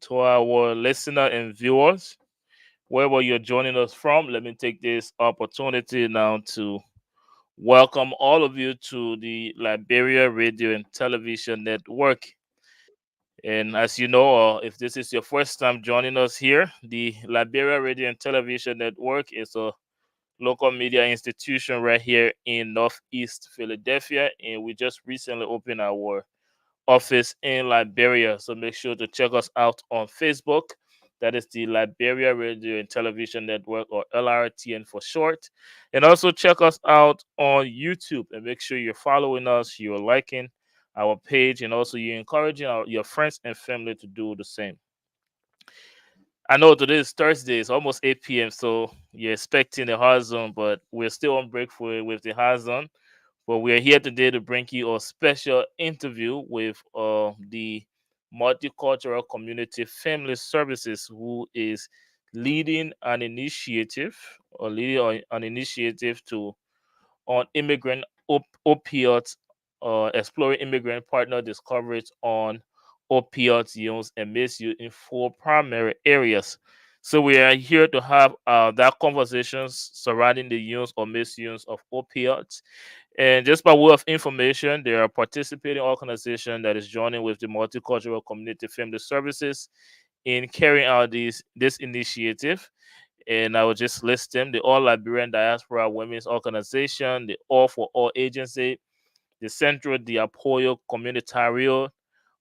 to our listener and viewers, wherever you're joining us from. Let me take this opportunity now to welcome all of you to the Liberia Radio and Television Network. And as you know, or if this is your first time joining us here, the Liberia Radio and Television Network is a local media institution right here in Northeast Philadelphia, and we just recently opened our office in Liberia. So make sure to check us out on Facebook. That is the Liberia Radio and Television Network, or LRTN for short. And also check us out on YouTube and make sure you're following us, you're liking our page, and also you're encouraging your friends and family to do the same. I know today is Thursday, it's almost 8 p.m., so you're expecting the hard zone, but we're still on break with the hard zone. But we are here today to bring you a special interview with the Multicultural Community Family Services, who is leading an initiative to on immigrant opioids, exploring immigrant partner discoveries on opioids use and misuse in four primary areas. So we are here to have that conversations surrounding the use or misuse of opioids. And just by way of information, there are participating organization that is joining with the Multicultural Community Family Services in carrying out this initiative. And I will just list them: the All Liberian Diaspora Women's Organization, the All for All Agency, the Centro de Apoyo Comunitario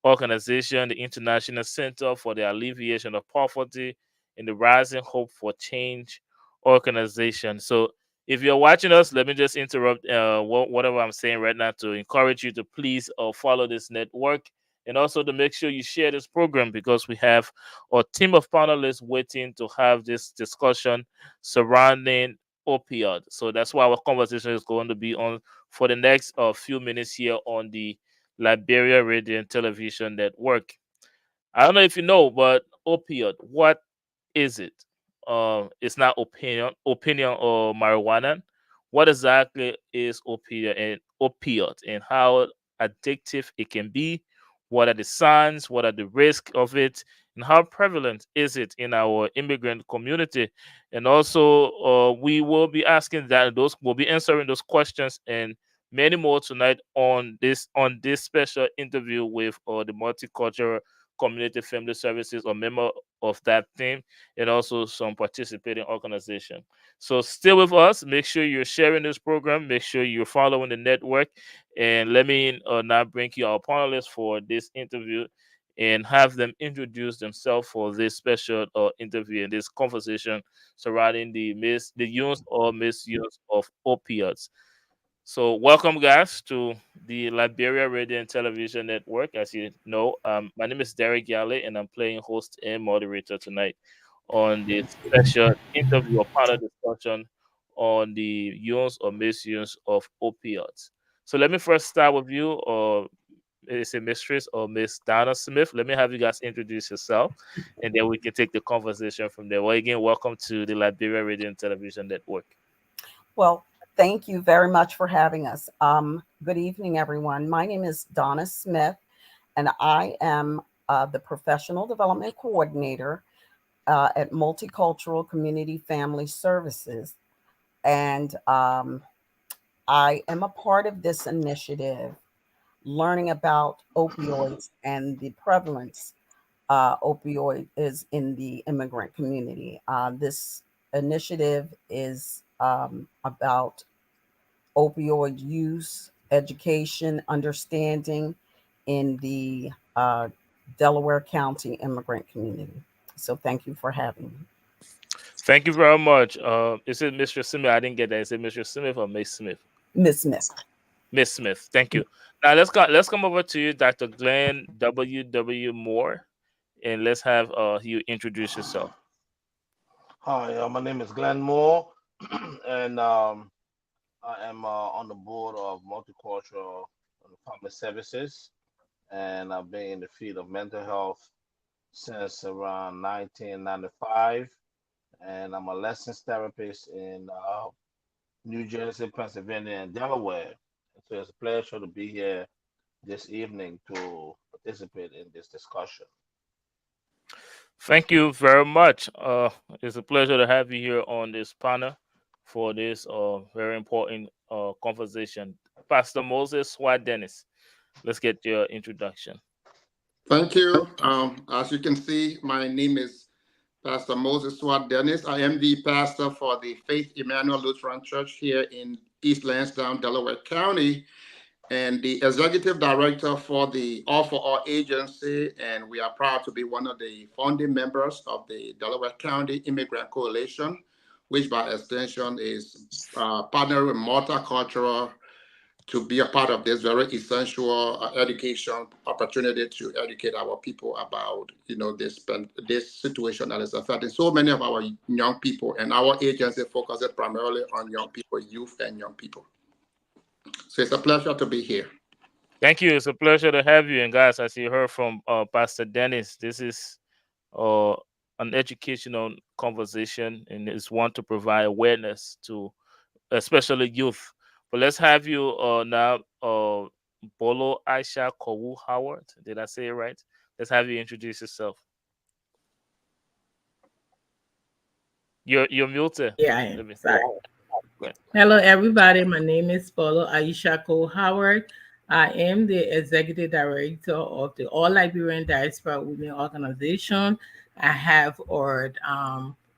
Organization, the International Center for the Alleviation of Poverty, and the Rising Hope for Change Organization. So if you're watching us, let me just interrupt whatever I'm saying right now to encourage you to please follow this network, and also to make sure you share this program, because we have a team of panelists waiting to have this discussion surrounding opioid. So that's why our conversation is going to be on for the next few minutes here on the Liberia Radio and Television Network. I don't know if you know, but opioid, what is it? It's not opinion or marijuana. What exactly is opioid and how addictive it can be? What are the signs? What are the risks of it? And how prevalent is it in our immigrant community? And also, we will be asking that those we'll be answering those questions and many more tonight on this special interview with the Multicultural Community Family Services, or member of that team, and also some participating organization. So stay with us. Make sure you're sharing this program. Make sure you're following the network. And let me now bring you our panelists for this interview and have them introduce themselves for this special interview and this conversation surrounding the use or misuse of opioids. So, welcome, guys, to the Liberia Radio and Television Network. As you know, my name is Derek Yale, and I'm playing host and moderator tonight on this special interview or panel discussion on the use or misuse of opioids. So, let me first start with you, or is it Mistress or Miss Donna Smith? Let me have you guys introduce yourself, and then we can take the conversation from there. Well, again, welcome to the Liberia Radio and Television Network. Well, thank you very much for having us. Good evening, everyone. My name is Donna Smith, and I am the Professional Development Coordinator at Multicultural Community Family Services. And I am a part of this initiative, learning about opioids and the prevalence opioid is in the immigrant community. This initiative is about opioid use, education, understanding in the Delaware County immigrant community. So thank you for having me. Thank you very much. Is it Mr. Smith? I didn't get that. Is it Mr. Smith or Miss Smith? Ms. Smith. Miss Smith. Thank you. Now let's come over to you, Dr. Glenn W. Moore, and let's have you introduce yourself. Hi, my name is Glenn Moore, and I am on the board of Multicultural Family Services, and I've been in the field of mental health since around 1995, and I'm a licensed therapist in New Jersey, Pennsylvania, and Delaware. So it's a pleasure to be here this evening to participate in this discussion. Thank you very much. It's a pleasure to have you here on this panel for this very important conversation. Pastor Moses Swat Dennis, let's get your introduction. Thank you. As you can see, my name is Pastor Moses Swat Dennis. I am the pastor for the Faith Emmanuel Lutheran Church here in East Lansdowne, Delaware County, and the executive director for the All for All agency. And we are proud to be one of the founding members of the Delaware County Immigrant Coalition, which by extension is partnering with multicultural to be a part of this very essential education opportunity to educate our people about this situation that is affecting so many of our young people, and our agency focuses primarily on young people, youth and young people. So it's a pleasure to be here. Thank you. It's a pleasure to have you. And guys, as you heard from Pastor Dennis, this is uh, an educational conversation, and it's one to provide awareness to especially youth. But let's have you now, Bolo Aisha Kowu Howard. Did I say it right? Let's have you introduce yourself. You're muted. Yeah, I Let am. me. Sorry. Go Hello, everybody. My name is Paulo Aisha Cole Howard. I am the executive director of the All Liberian Diaspora Women Organization. I have our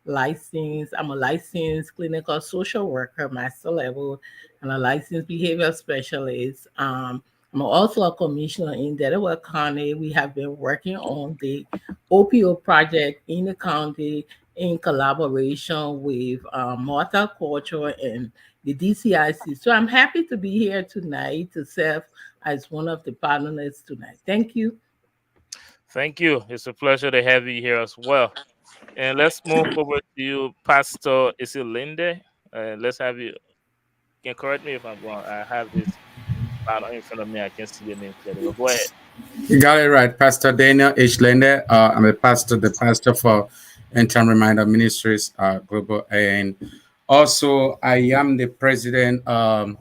license. I'm a licensed clinical social worker, master level, and a licensed behavior specialist. I'm also a commissioner in Delaware County. We have been working on the Opioid project in the county in collaboration with Multicultural and the DCIC. So I'm happy to be here tonight to serve as one of the panelists tonight. Thank you. Thank you. It's a pleasure to have you here as well. And let's move over to you, Pastor. Is it Linde? Let's have you. Can correct me if I'm wrong. I have this banner in front of me. I can see your name clearly. But go ahead. You got it right, Pastor Daniel H. Lende. I'm the pastor for End Time Reminder Ministries Global, and also I am the president and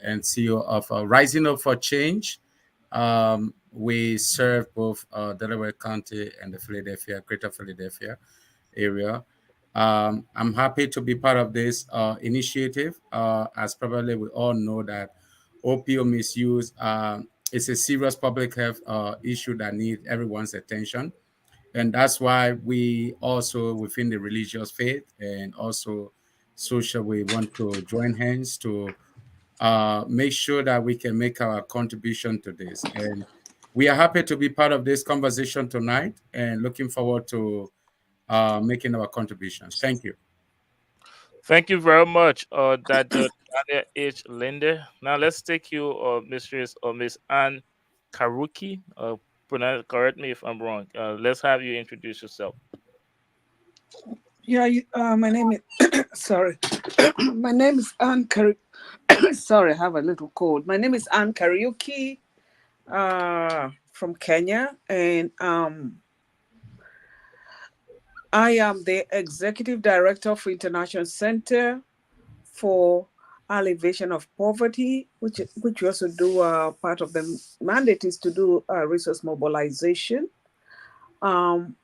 CEO of Rising Up for Change. We serve both Delaware County and the Greater Philadelphia area. I'm happy to be part of this initiative. As probably we all know that opioid misuse is a serious public health issue that needs everyone's attention. And that's why we also within the religious faith and also social, we want to join hands to make sure that we can make our contribution to this. And we are happy to be part of this conversation tonight and looking forward to making our contributions. Thank you. Thank you very much, Dr. Daniel H. Linde. Now let's take you, Mistress or Miss Anne Karuki. Correct me if I'm wrong. Let's have you introduce yourself. Yeah, my name is sorry. My name is Anne sorry, I have a little cold. My name is Anne Kariuki from Kenya, and I am the executive director for International Center for Alleviation of Poverty, which we also do. Part of the mandate is to do resource mobilization. I'm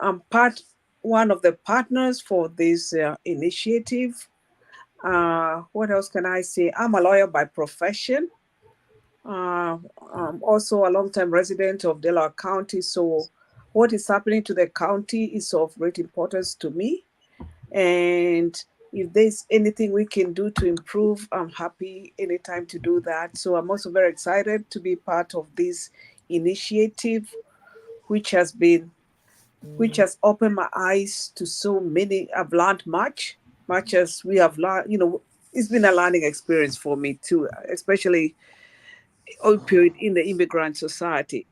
one of the partners for this initiative. What else can I say? I'm a lawyer by profession. I'm also a long-time resident of Delaware County. So what is happening to the county is of great importance to me. And if there's anything we can do to improve, I'm happy anytime to do that. So I'm also very excited to be part of this initiative, which has opened my eyes to so many. I've learned much as we have learned. It's been a learning experience for me too, especially opioid in the immigrant society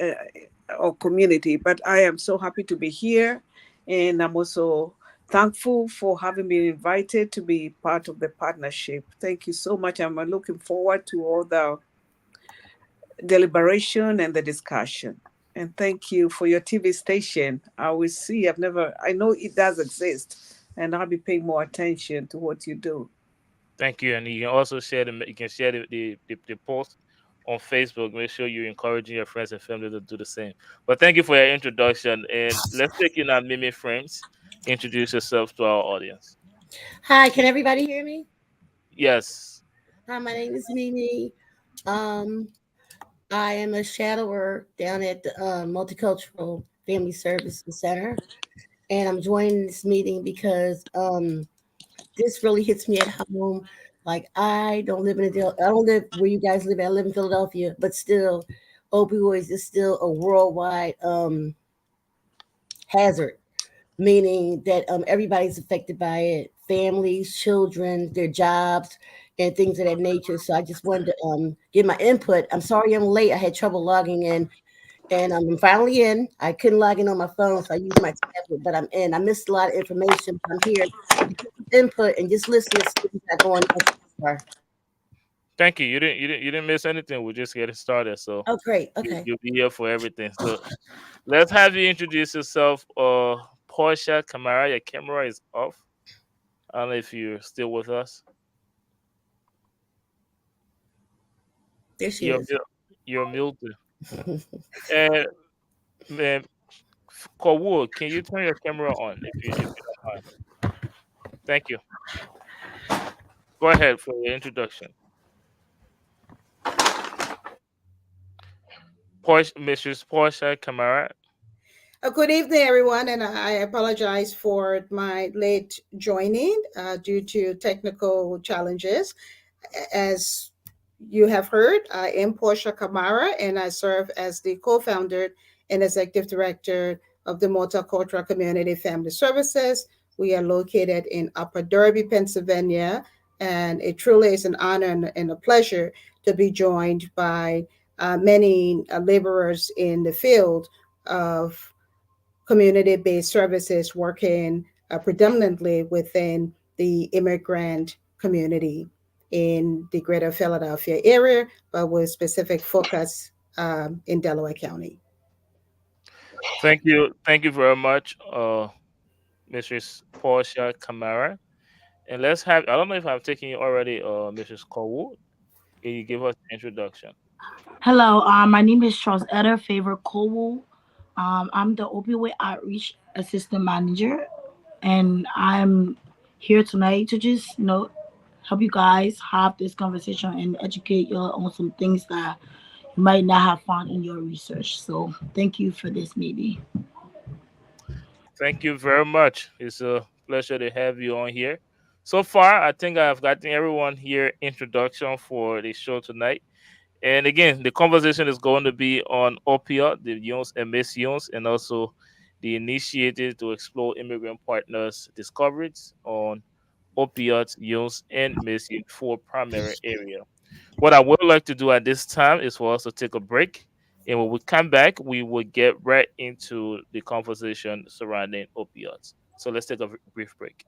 or community. But I am so happy to be here, and I'm also thankful for having been invited to be part of the partnership. Thank you so much. I'm looking forward to all the deliberation and the discussion. And thank you for your TV station. I will see. I know it does exist, and I'll be paying more attention to what you do. Thank you, and you can also share the post on Facebook. Make sure you're encouraging your friends and family to do the same. But thank you for your introduction. And let's take in our Mimi Frames. Introduce yourself to our audience. Hi, can everybody hear me? Yes. Hi, my name is Mimi. Um, I am a shadower down at the Multicultural Family Services Center, and I'm joining this meeting because this really hits me at home. Like I don't live in I don't live where you guys live. I live in Philadelphia, but still, opioids is still a worldwide hazard, meaning that everybody's affected by it, families, children, their jobs, and things of that nature. So I just wanted to give my input. I'm sorry I'm late. I had trouble logging in, and I'm finally in. I couldn't log in on my phone, so I used my tablet, but I'm in. I missed a lot of information. But I'm here to give input and just listen to see what's going on so far. Thank you. You didn't miss anything. We're just getting started. So Oh, great. Okay. you'll be here for everything. So let's have you introduce yourself. Portia Kamara, your camera is off. I don't know if you're still with us. There she You're is. you're muted. And man, Kowu, can you turn your camera on if you don't mind? Thank you. Go ahead for your introduction. Mrs. Portia Kamara. Good evening, everyone, and I apologize for my late joining due to technical challenges. As you have heard, I am Portia Kamara, and I serve as the co-founder and executive director of the Multicultural Community Family Services. We are located in Upper Derby, Pennsylvania, and it truly is an honor and a pleasure to be joined by many laborers in the field of community-based services working predominantly within the immigrant community in the greater Philadelphia area, but with specific focus in Delaware County. Thank you very much, Mrs. Portia Kamara. And let's have, I don't know if I'm taking you already, Mrs. Kowu. Can you give us an introduction? Hello, my name is Charles Eder Favor Colwell. I'm the Opioid Outreach Assistant Manager, and I'm here tonight to just, help you guys have this conversation and educate you on some things that you might not have found in your research. So thank you for this, maybe. Thank you very much. It's a pleasure to have you on here. So far, I think I've gotten everyone here introduction for the show tonight. And again, the conversation is going to be on opioid, the use and misuse, and also the initiative to explore immigrant partners' discoveries on opioid use and misuse for primary area. What I would like to do at this time is for us to take a break. And when we come back, we will get right into the conversation surrounding opioids. So let's take a brief break.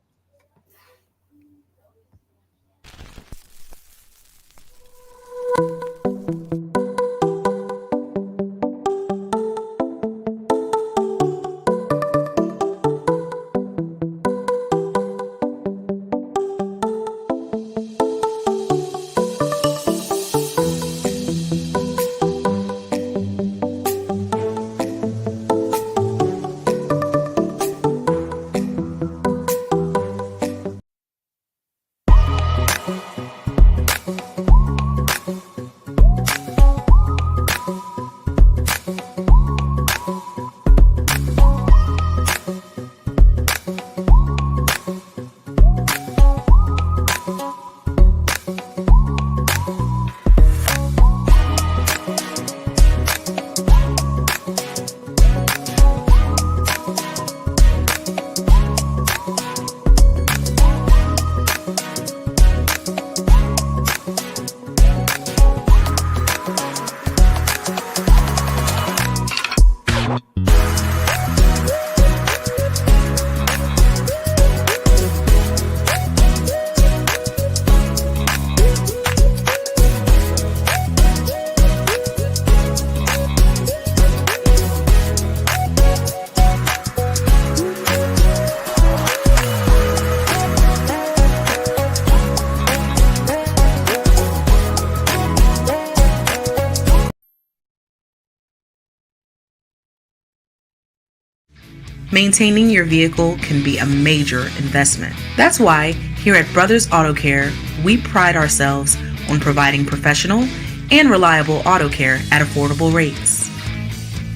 Maintaining your vehicle can be a major investment. That's why, here at Brothers Auto Care, we pride ourselves on providing professional and reliable auto care at affordable rates.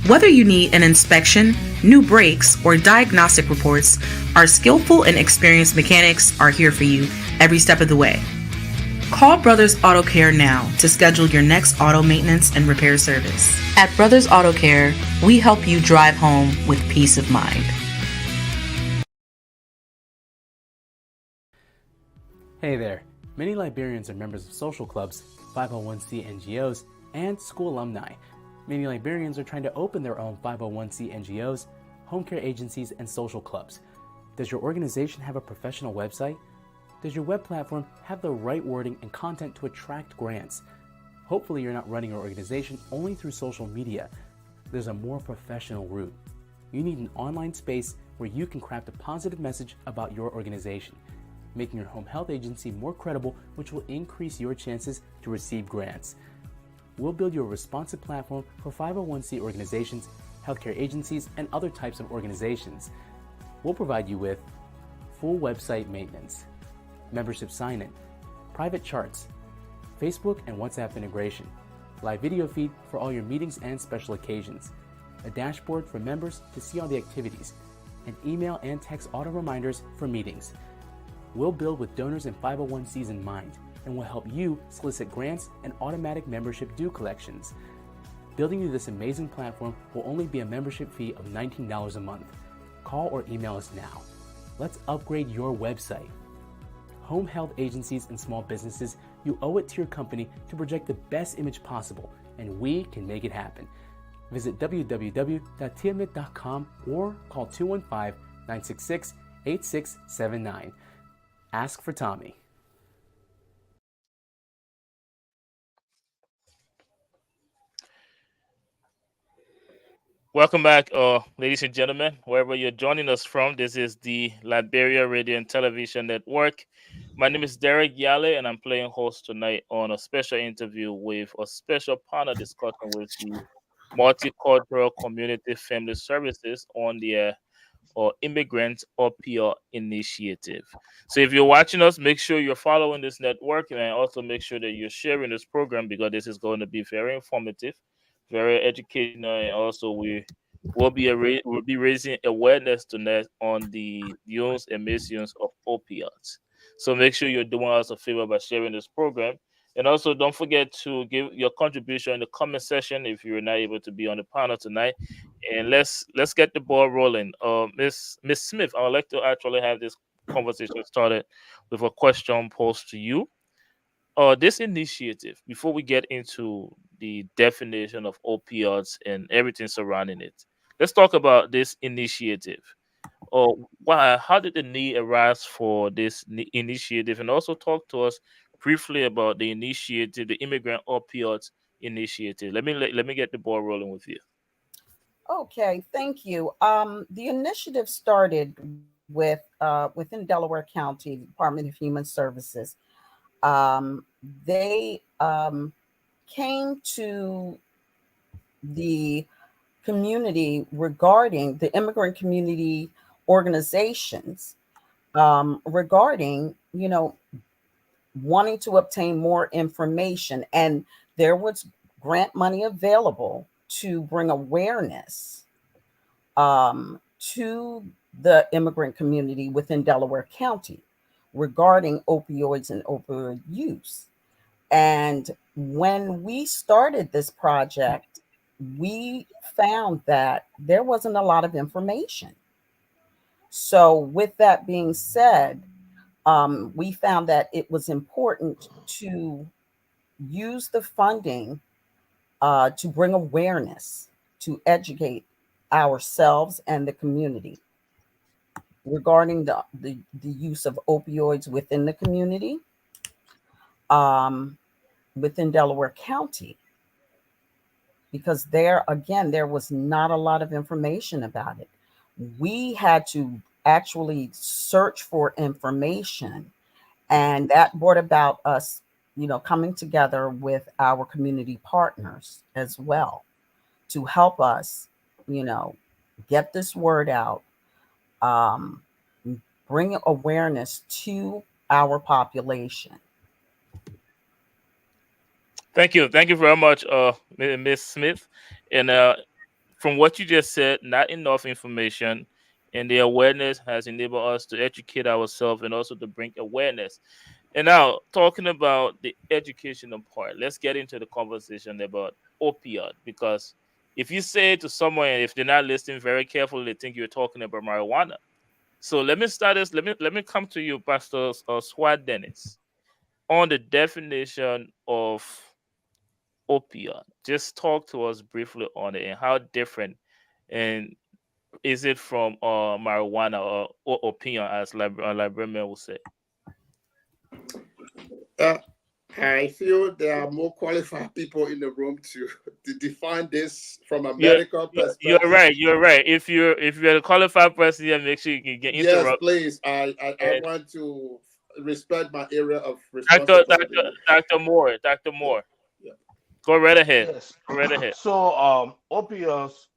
Whether you need an inspection, new brakes, or diagnostic reports, our skillful and experienced mechanics are here for you every step of the way. Call Brothers Auto Care now to schedule your next auto maintenance and repair service. At Brothers Auto Care, we help you drive home with peace of mind. Hey there. Many Liberians are members of social clubs, 501c NGOs, and school alumni. Many Liberians are trying to open their own 501c NGOs, home care agencies, and social clubs. Does your organization have a professional website? Does your web platform have the right wording and content to attract grants? Hopefully you're not running your organization only through social media. There's a more professional route. You need an online space where you can craft a positive message about your organization, making your home health agency more credible, which will increase your chances to receive grants. We'll build you a responsive platform for 501c organizations, healthcare agencies, and other types of organizations. We'll provide you with full website maintenance, membership sign-in, private charts, Facebook and WhatsApp integration, live video feed for all your meetings and special occasions, a dashboard for members to see all the activities, and email and text auto reminders for meetings. We'll build with donors and 501cs in mind, and will help you solicit grants and automatic membership due collections. Building you this amazing platform will only be a membership fee of $19 a month. Call or email us now. Let's upgrade your website. Home health agencies and small businesses, you owe it to your company to project the best image possible, and we can make it happen. Visit www.tiamit.com or call 215-966-8679. Ask for Tommy. Welcome back, ladies and gentlemen, wherever you're joining us from. This is the Liberia Radio and Television Network. My name is Derek Yale, and I'm playing host tonight on a special interview with a special panel discussion with the Multicultural Community Family Services on the or Immigrant Opioid Initiative. So if you're watching us, make sure you're following this network, and also make sure that you're sharing this program, because this is going to be very informative, very educational, and also we'll be raising awareness tonight on the use and misuse of opioids. So make sure you're doing us a favor by sharing this program. And also, don't forget to give your contribution in the comment section if you're not able to be on the panel tonight. And let's get the ball rolling. Miss Smith, I would like to actually have this conversation started with a question posed to you. This initiative, before we get into the definition of opioids and everything surrounding it, let's talk about this initiative. Why? How did the need arise for this initiative, and also talk to us briefly about the initiative, the Immigrant Opioids Initiative. Let me get the ball rolling with you. Okay, thank you. The initiative started within Delaware County Department of Human Services. They came to the community regarding the immigrant community organizations, regarding, wanting to obtain more information, and there was grant money available to bring awareness to the immigrant community within Delaware County regarding opioids and opioid use. And when we started this project, we found that there wasn't a lot of information. So, with that being said, we found that it was important to use the funding to bring awareness, to educate ourselves and the community regarding the use of opioids within the community, um, within Delaware County, because there, again, there was not a lot of information about it. We had to actually search for information, and that brought about us, coming together with our community partners as well to help us, you know, get this word out, um, bring awareness to our population. Thank you very much, Miss Smith. And from what you just said, not enough information, and the awareness has enabled us to educate ourselves and also to bring awareness. And now, talking about the educational part, let's get into the conversation about opioid. Because if you say to someone, if they're not listening very carefully, they think you're talking about marijuana. So let me start this. Let me come to you, Pastor Swat Dennis, on the definition of opioid. Just talk to us briefly on it and how different and is it from marijuana or opium, as librarian will say. Uh, I feel there are more qualified people in the room to define this from a You're, medical you're perspective. right. You're right. If you're a qualified person here, make sure you can get Yes, interrupt. please. I And want to respect my area of Doctor responsibility. Doctor Yeah, Moore, yeah. go right ahead. Yes. Go right ahead. So, opioids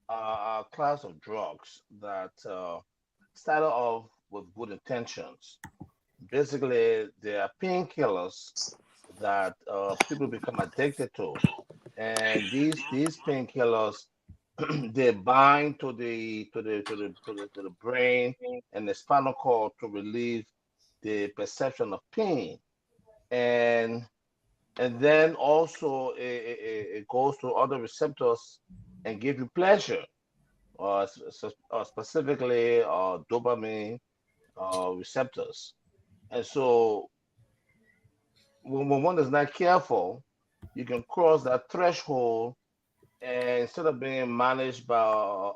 are a class of drugs that started off with good intentions. Basically, they are painkillers that people become addicted to, and these painkillers they bind to the brain and the spinal cord to relieve the perception of pain, and then also it goes to other receptors and give you pleasure, specifically dopamine receptors. And so when one is not careful, you can cross that threshold, and instead of being managed by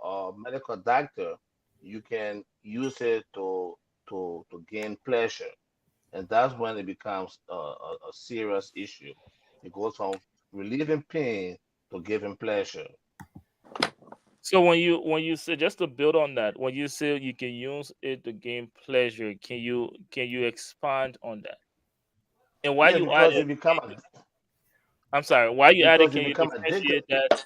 a medical doctor, you can use it to gain pleasure, and that's when it becomes a serious issue. It goes from relieving pain to giving pleasure. So when you say, just to build on that, when you say you can use it to gain pleasure, can you expand on that? And why Yeah, you add because it? I'm sorry. Why you add it? Can you you become addicted. differentiate that?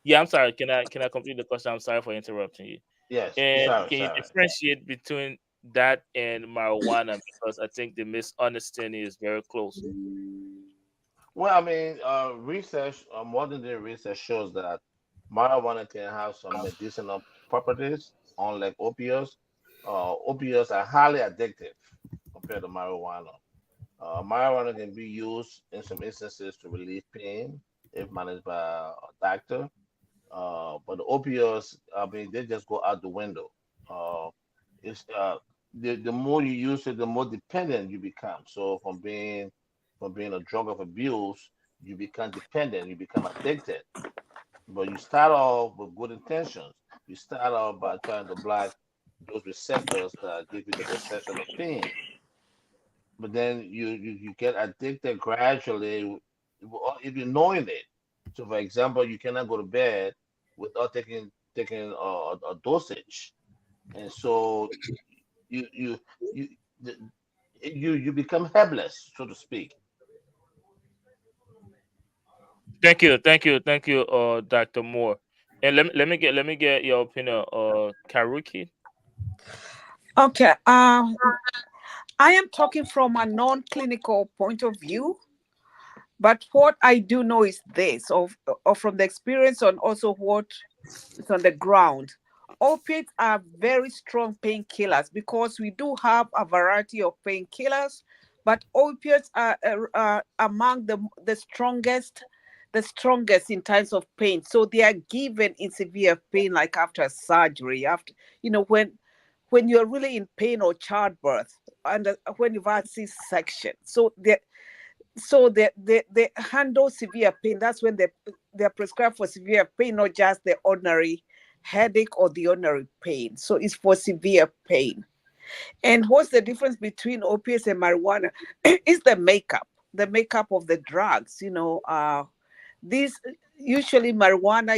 Yeah, I'm sorry. Can I complete the question? I'm sorry for interrupting you. Yes, And sorry, can you sorry. differentiate between that and marijuana? Because I think the misunderstanding is very close. Well, I mean, research, modern day research shows that marijuana can have some medicinal properties, unlike opioids. Opioids are highly addictive compared to marijuana. Marijuana can be used in some instances to relieve pain if managed by a doctor. But the opioids, I mean, they just go out the window. Uh, it's the more you use it, the more dependent you become. So from being a drug of abuse, you become dependent, you become addicted. But you start off with good intentions. You start off by trying to block those receptors that give you the perception of pain. But then you get addicted gradually if you're knowing it. So, for example, you cannot go to bed without taking a dosage, and so you you you the- you become helpless, so to speak. Thank you, Doctor Moore. And let me get your opinion, Karuki. Okay. I am talking from a non-clinical point of view, but what I do know is this, of from the experience and also what is on the ground. Opiates are very strong painkillers because we do have a variety of painkillers, but opiates are among the strongest in times of pain. So they are given in severe pain, like after surgery, after when you're really in pain or childbirth, and when you've had C-section. So they handle severe pain. That's when they're prescribed for severe pain, not just the ordinary headache or the ordinary pain. So it's for severe pain. And what's the difference between opiates and marijuana? It's the makeup of the drugs. These usually marijuana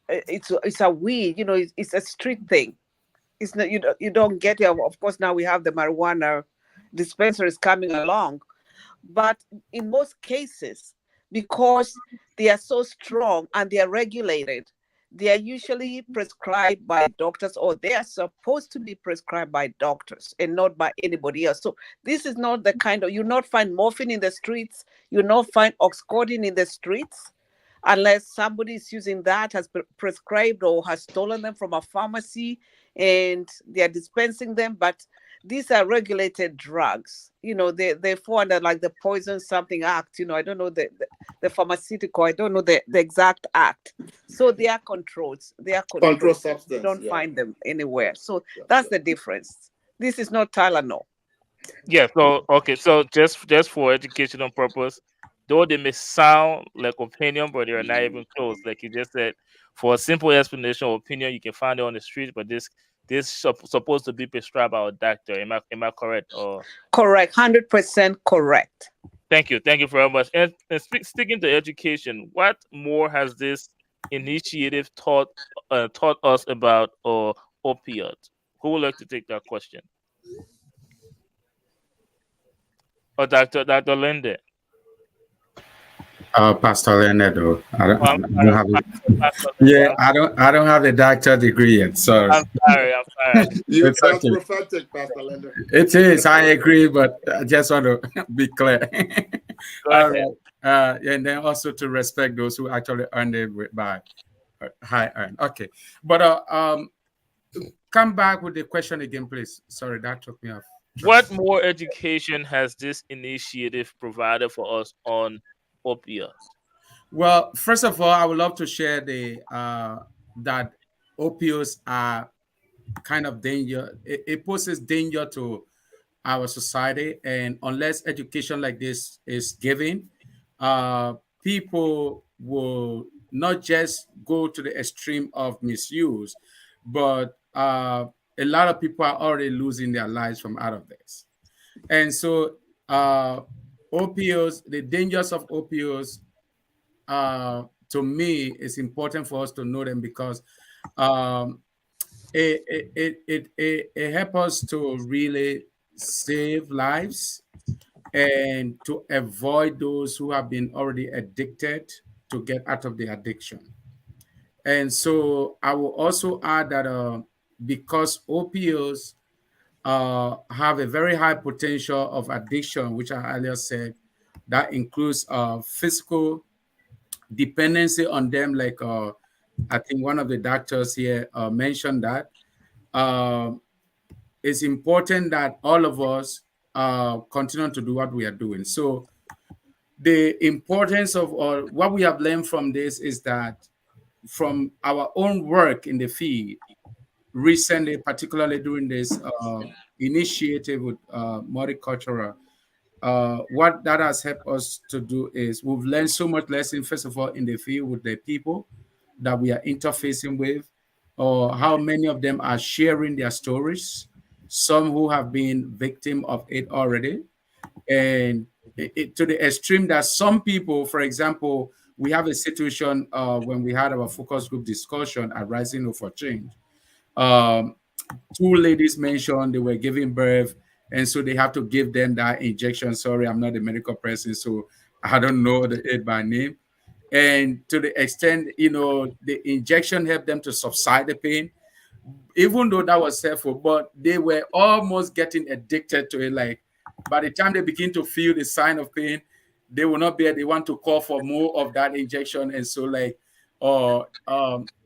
it's a weed. It's a street thing. It's not you don't get it. Of course, now we have the marijuana dispensaries coming along, but in most cases, because they are so strong and they are regulated, they are usually prescribed by doctors, or they are supposed to be prescribed by doctors and not by anybody else. So this is not the kind of, you'll not find morphine in the streets, you'll not find oxycodone in the streets, unless somebody is using that, has prescribed or has stolen them from a pharmacy and they are dispensing them. But these are regulated drugs. They fall under like the Poison Something Act. I don't know the pharmaceutical, I don't know the exact act. So they are controlled. They are Control controlled. You substance. don't Yeah. find them anywhere. So Yeah. that's the difference. This is not Tylenol. Yeah. So okay. So just for educational purpose, though they may sound like opinion, but they are not even close. Like you just said, for a simple explanation of opinion, you can find it on the street. But this supposed to be prescribed by a doctor. Am I correct? Or Correct. 100% correct. thank you very much. And sticking to education, what more has this initiative taught us about opioids? Who would like to take that question? Or Dr. Linde? Pastor Leonardo. Oh, I'm I don't sorry, have it. Pastor Linde. Yeah, I don't have a doctor degree yet. Sorry. I'm sorry. I'm sorry. You, It's that's okay. prophetic, Pastor Lender. It is. I agree, but I just want to be clear. Go All ahead. right. And then also to respect those who actually earned it by high earn. Okay. But come back with the question again, please. Sorry, that took me off track. What more education has this initiative provided for us on opioids? Well, first of all, I would love to share that opioids are kind of danger. It poses danger to our society, and unless education like this is given, uh, people will not just go to the extreme of misuse, but a lot of people are already losing their lives from out of this. And so, opioids, the dangers of opioids, to me, it's important for us to know them because um, it helps us to really save lives and to avoid those who have been already addicted to get out of the addiction. And so I will also add that because opioids have a very high potential of addiction, which I earlier said, that includes physical dependency on them, like I think one of the doctors here mentioned that. Uh, it's important that all of us continue to do what we are doing. So the importance of or what we have learned from this is that from our own work in the field recently, particularly during this initiative with multicultural, what that has helped us to do is we've learned so much lesson, first of all, in the field with the people that we are interfacing with, or how many of them are sharing their stories, some who have been victim of it already, and to the extreme that some people, for example, we have a situation when we had our focus group discussion at Rising Hope for Change. Um, Two ladies mentioned they were giving birth, and so they have to give them that injection. Sorry, I'm not a medical person, so I don't know it by name. And to the extent, the injection helped them to subside the pain, even though that was helpful, but they were almost getting addicted to it. Like by the time they begin to feel the sign of pain, they will not be. They want to call for more of that injection, and so like, or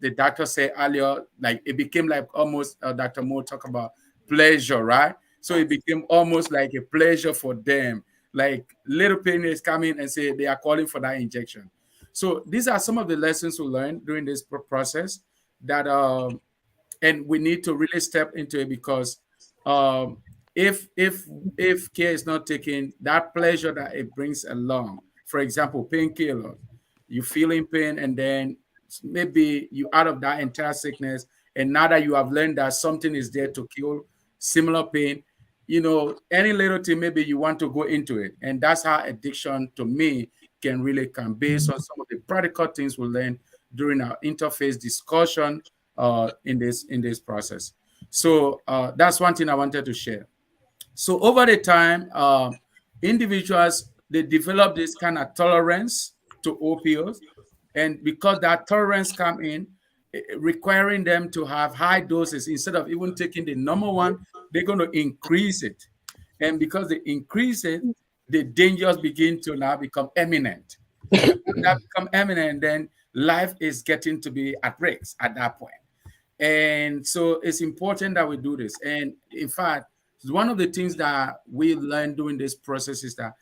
the doctor said earlier, like it became like almost Dr. Moore talked about pleasure, right? So it became almost like a pleasure for them. Like little pain is coming and say they are calling for that injection. So these are some of the lessons we learned during this process that and we need to really step into it because um, if care is not taken, that pleasure that it brings along, for example, painkillers, you feel in pain and then maybe you out of that entire sickness, and now that you have learned that something is there to kill similar pain, any little thing maybe you want to go into it, and that's how addiction to me can really come based on some of the practical things we learned during our interface discussion in this process. So that's one thing I wanted to share. So over the time, individuals they develop this kind of tolerance to opioids, and because that tolerance come in, requiring them to have high doses instead of even taking the normal one, they're going to increase it. And because they increase it, the dangers begin to now become imminent. And when that become imminent, then life is getting to be at risk at that point. And so it's important that we do this. And in fact, one of the things that we learned during this process is that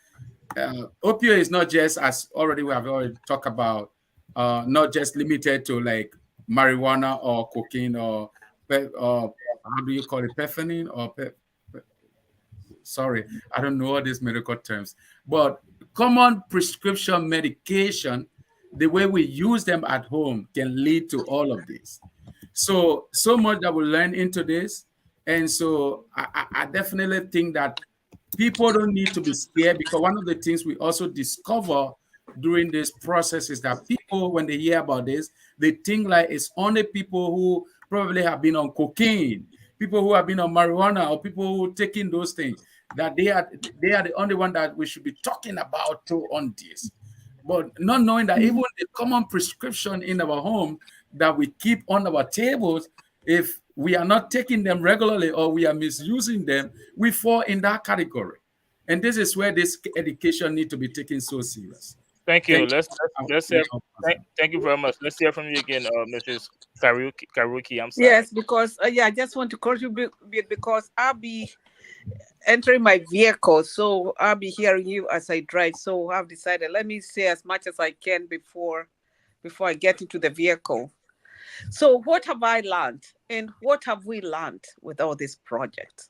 opioid is not just, as already we have already talked about, not just limited to like marijuana or cocaine or how do you call it, peppermint or sorry, I don't know all these medical terms, but common prescription medication, the way we use them at home can lead to all of this. So much that we learn into this. And so I definitely think that people don't need to be scared, because one of the things we also discover during this process is that people, when they hear about this, they think like it's only people who probably have been on cocaine, people who have been on marijuana, or people who taking those things, that they are the only one that we should be talking about too on this. But not knowing that even the common prescription in our home that we keep on our tables, if we are not taking them regularly or we are misusing them, we fall in that category. And this is where this education need to be taken so serious. Thank you. Thank you. Let's hear. Thank you very much. Let's hear from you again, Mrs. Karuki. I'm sorry. Yes, because I just want to contribute because I'll be entering my vehicle, so I'll be hearing you as I drive. So I've decided, let me say as much as I can before I get into the vehicle. So what have I learned, and what have we learned with all this project?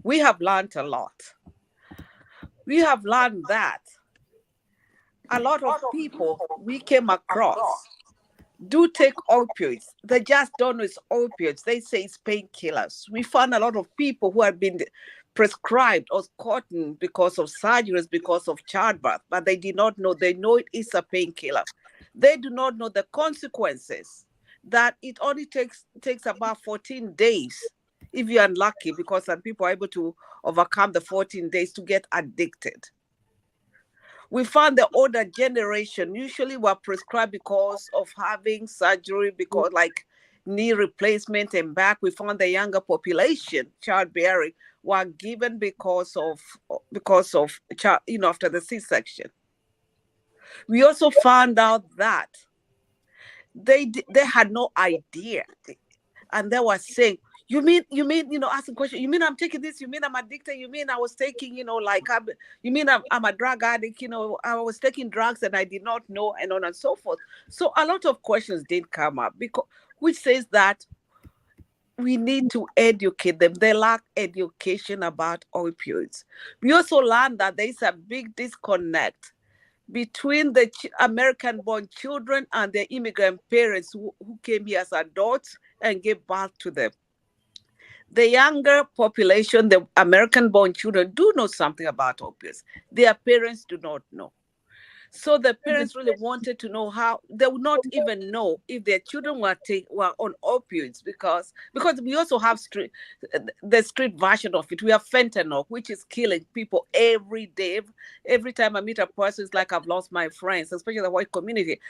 We have learned a lot. We have learned that a lot of people we came across do take opioids. They just don't know it's opioids. They say it's painkillers. We found a lot of people who have been prescribed or gotten because of surgeries, because of childbirth, but they did not know. They know it is a painkiller. They do not know the consequences, that it only takes about 14 days if you're unlucky, because some people are able to overcome the 14 days to get addicted. We found the older generation usually were prescribed because of having surgery, because like knee replacement and back. We found the younger population, childbearing, were given because of after the C-section. We also found out that they had no idea, and they were saying, you mean, ask a question. You mean I'm taking this? You mean I'm addicted? You mean I was taking, you mean I'm a drug addict? I was taking drugs and I did not know, and on and so forth. So a lot of questions did come up, which says that we need to educate them. They lack education about opioids. We also learned that there is a big disconnect between the American-born children and their immigrant parents who came here as adults and gave birth to them. The younger population, the American-born children, do know something about opioids. Their parents do not know. So the parents really wanted to know how. They would not even know if their children were on opioids, because we also have the street version of it. We have fentanyl, which is killing people every day. Every time I meet a person, it's like I've lost my friends, especially the white community.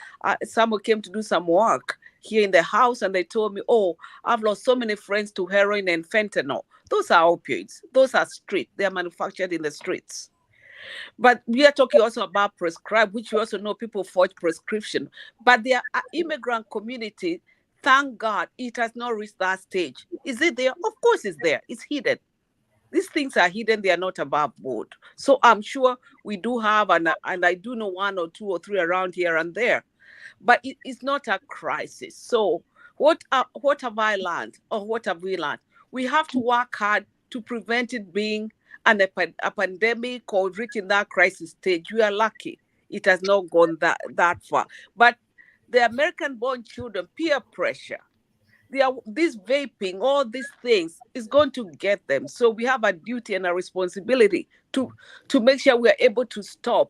Someone came to do some work here in the house, and they told me, "Oh, I've lost so many friends to heroin and fentanyl." Those are opioids. Those are street. They are manufactured in the streets. But we are talking also about prescribe, which we also know people forge prescription. But the immigrant community, thank God, it has not reached that stage. Is it there? Of course it's there. It's hidden. These things are hidden. They are not above board. So I'm sure we do have, and I do know one or two or three around here and there. But it's not a crisis. So what have I learned, or what have we learned? We have to work hard to prevent it being a pandemic or reaching that crisis stage. We are lucky it has not gone that far. But the American-born children, peer pressure, this vaping, all these things is going to get them. So we have a duty and a responsibility to make sure we are able to stop,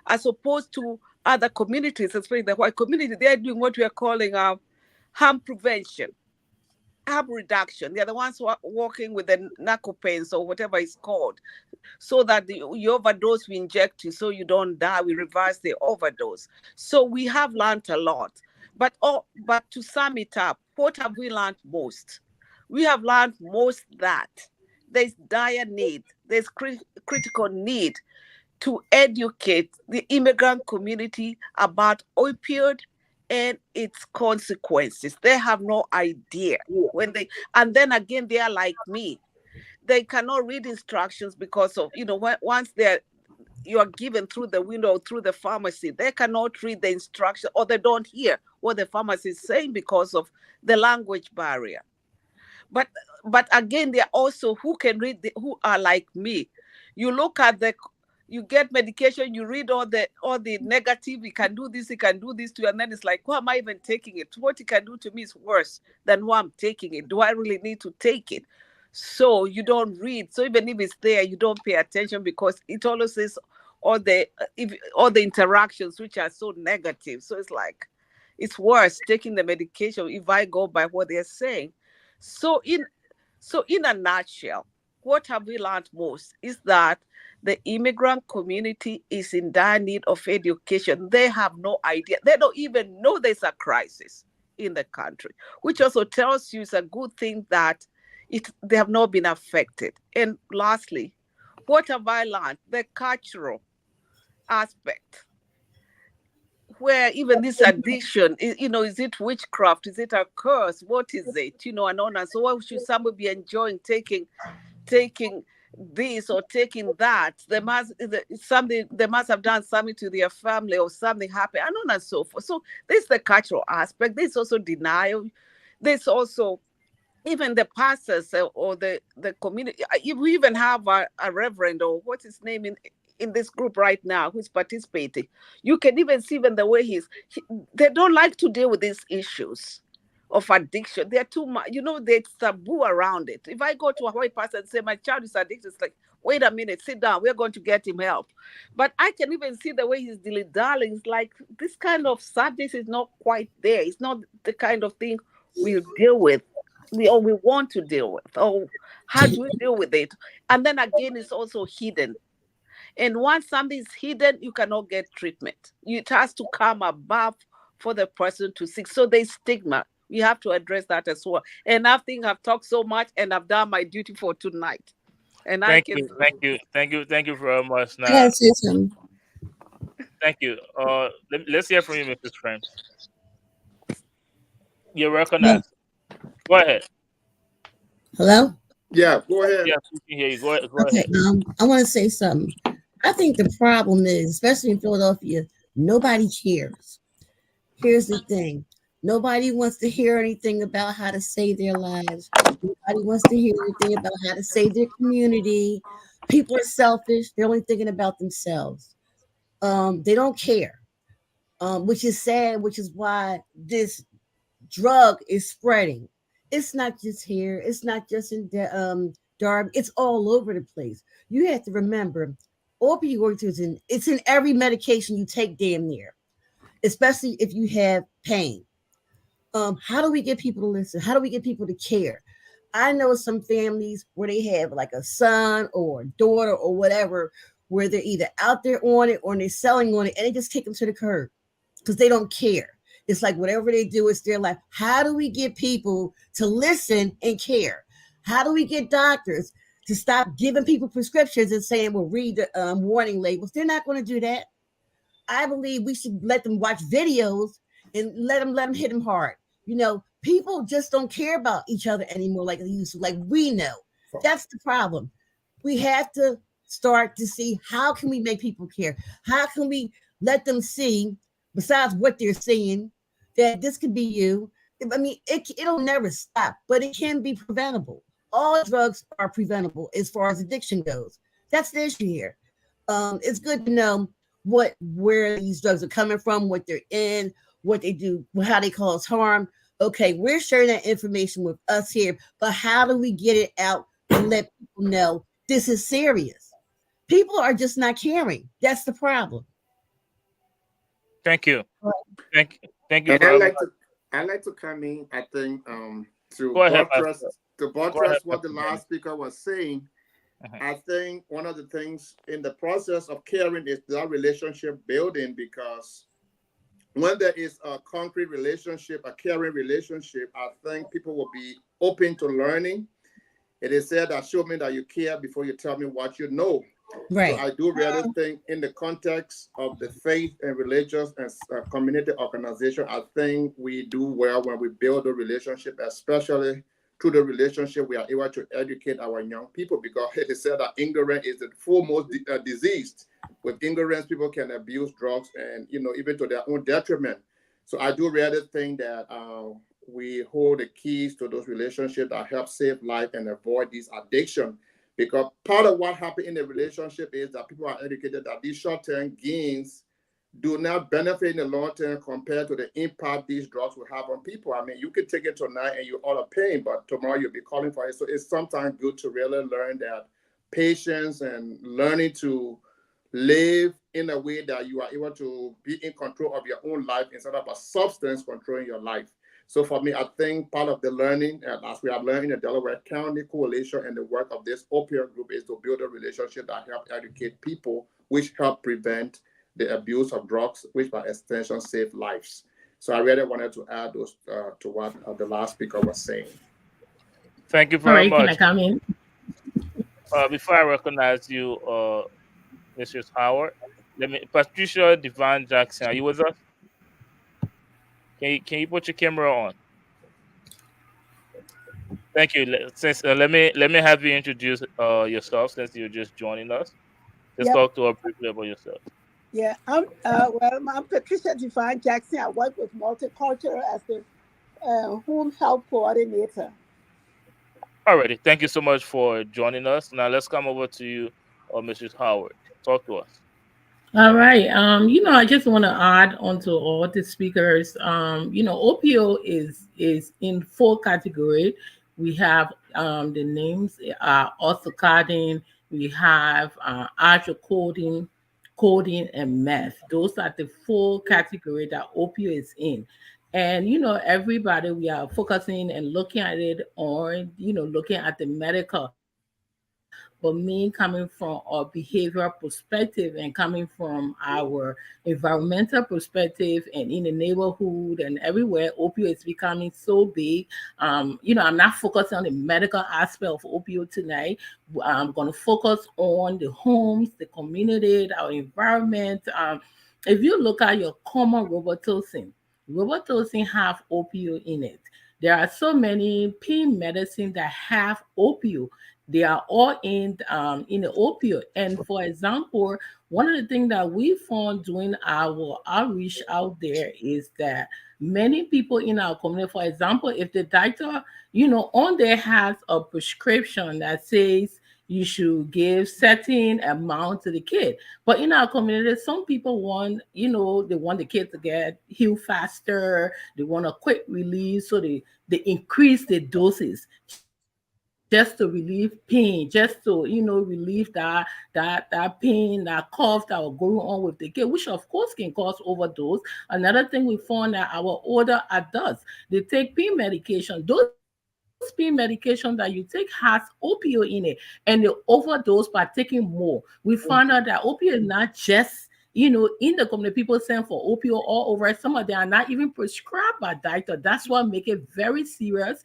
as opposed to other communities, especially the white community. They are doing what we are calling harm prevention, harm reduction. They're the ones who are working with the narcopains or whatever it's called, so that you overdose, we inject you so you don't die, we reverse the overdose. So we have learned a lot. But to sum it up, what have we learned most? We have learned most that there's dire need, there's critical need to educate the immigrant community about opioid and its consequences. They have no idea when they, and then again, they are like me. They cannot read instructions because of, once you are given through the window, through the pharmacy, they cannot read the instruction, or they don't hear what the pharmacy is saying because of the language barrier. But but again, there are also who can read, who are like me. You look at you get medication, you read all the negative, it can do this, it can do this to you, and then it's like, why am I even taking it? What it can do to me is worse than why I'm taking it. Do I really need to take it? So you don't read. So even if it's there, you don't pay attention because it always says all the interactions which are so negative. So it's like, it's worse taking the medication if I go by what they're saying. So in a nutshell, what have we learned most is that the immigrant community is in dire need of education. They have no idea. They don't even know there's a crisis in the country, which also tells you it's a good thing that they have not been affected. And lastly, what have I learned? The cultural aspect, where even this addiction, is it witchcraft? Is it a curse? What is it? And on and so. Why should somebody be enjoying taking this or taking that? They must have done something to their family or something happened, and on and so forth. So there's the cultural aspect. There's also denial. There's also even the pastors or the community. We even have a reverend, or what's his name, in this group right now who's participating. You can even see even the way they don't like to deal with these issues of addiction. They're too much, there's taboo around it. If I go to a white person and say my child is addicted, it's like, wait a minute, sit down, we're going to get him help. But I can even see the way he's dilly-dallying. It's like, this kind of subject is not quite there. It's not the kind of thing we'll deal with. We want to deal with. Oh, how do we deal with it? And then again, it's also hidden. And once something is hidden, you cannot get treatment. It has to come above for the person to seek. So there's stigma. We have to address that as well. And I think I've talked so much and I've done my duty for tonight. And Thank you very much. I Now, gotta say something. thank you. Let's hear from you, Mrs. Friend. You're Hello? recognized. Go ahead. Hello? Yeah, go ahead. Yes, we can hear you. Go ahead. Okay, I want to say something. I think the problem is, especially in Philadelphia, nobody cares. Here's the thing. Nobody wants to hear anything about how to save their lives. Nobody wants to hear anything about how to save their community. People are selfish. They're only thinking about themselves. They don't care, which is sad, which is why this drug is spreading. It's not just here. It's not just in Durham. It's all over the place. You have to remember, opioids it's in every medication you take damn near, especially if you have pain. How do we get people to listen? How do we get people to care? I know some families where they have like a son or a daughter or whatever, where they're either out there on it or they're selling on it, and they just kick them to the curb because they don't care. It's like whatever they do, it's their life. How do we get people to listen and care? How do we get doctors to stop giving people prescriptions and saying, well, read the warning labels? They're not going to do that. I believe we should let them watch videos and let them hit them hard. People just don't care about each other anymore like they used to, like we know. That's the problem. We have to start to see, how can we make people care? How can we let them see, besides what they're seeing, that this could be you? I mean, it'll never stop, but it can be preventable. All drugs are preventable as far as addiction goes. That's the issue here. It's good to know where these drugs are coming from, what they're in, what they do, how they cause harm. Okay, we're sharing that information with us here, but how do we get it out and let people know this is serious? People are just not caring. That's the problem. Thank you. Thank you And very much. I'd like to come in, I think, to Go ahead, buttress what the Pastor last speaker was saying. Mhm. I think one of the things in the process of caring is that relationship building, because when there is a concrete relationship, a caring relationship, I think people will be open to learning. It is said that show me that you care before you tell me what you know. So Right. I do really think in the context of the faith and religious and community organization, I think we do well when we build a relationship, especially through the relationship we are able to educate our young people, because it is said that ignorance is the foremost disease. With ignorance, people can abuse drugs and, even to their own detriment. So I do really think that we hold the keys to those relationships that help save life and avoid this addiction. Because part of what happened in the relationship is that people are educated that these short-term gains do not benefit in the long term compared to the impact these drugs will have on people. I mean, you can take it tonight and you're all of pain, but tomorrow you'll be calling for it. So it's sometimes good to really learn that patience and learning to live in a way that you are able to be in control of your own life instead of a substance controlling your life. So for me, I think part of the learning, as we are learning in the Delaware County Coalition and the work of this opioid group, is to build a relationship that help educate people, which help prevent the abuse of drugs, which by extension save lives. So I really wanted to add those to what the last speaker was saying. Thank you All very right, can I much. come in? Before I recognize you, Mrs. Howard, let me Patricia Divine Jackson, are you with us? Can you put your camera on? Thank you. Since let me have you introduce yourself since you're just joining us. Just Yep. talk to us briefly about yourself. Yeah. I'm Patricia Devine Jackson. I work with Multicultural as the home health coordinator. Alrighty. Thank you so much for joining us. Now let's come over to you, Mrs. Howard. Talk to us. All right. I just want to add on to all the speakers. Opio is in four category. We have the names are orthocardin, we have hydrocodone, codeine, and meth. Those are the four category that opio is in. And everybody we are focusing and looking at it on, looking at the medical, but me coming from a behavioral perspective and coming from our environmental perspective, and in the neighborhood and everywhere, opioid is becoming so big. I'm not focusing on the medical aspect of opioid tonight. I'm going to focus on the homes, the community, our environment. If you look at your common Robitussin have opioid in it. There are so many pain medicine that have opioid. They are all in the opioid. And for example, one of the things that we found doing our outreach out there is that many people in our community, for example, if the doctor, on there has a prescription that says you should give certain amount to the kid. But in our community, some people want, they want the kid to get healed faster. They want a quick release, so they increase the doses just to relieve pain, just to relieve that pain, that cough that will go on with the kid, which of course can cause overdose. Another thing we found that our older adults, they take pain medication. Those pain medication that you take has opioid in it, and they overdose by taking more. We found out that opioid is not just in the community, people send for opioid all over. Some of them are not even prescribed by doctor. That's what make it very serious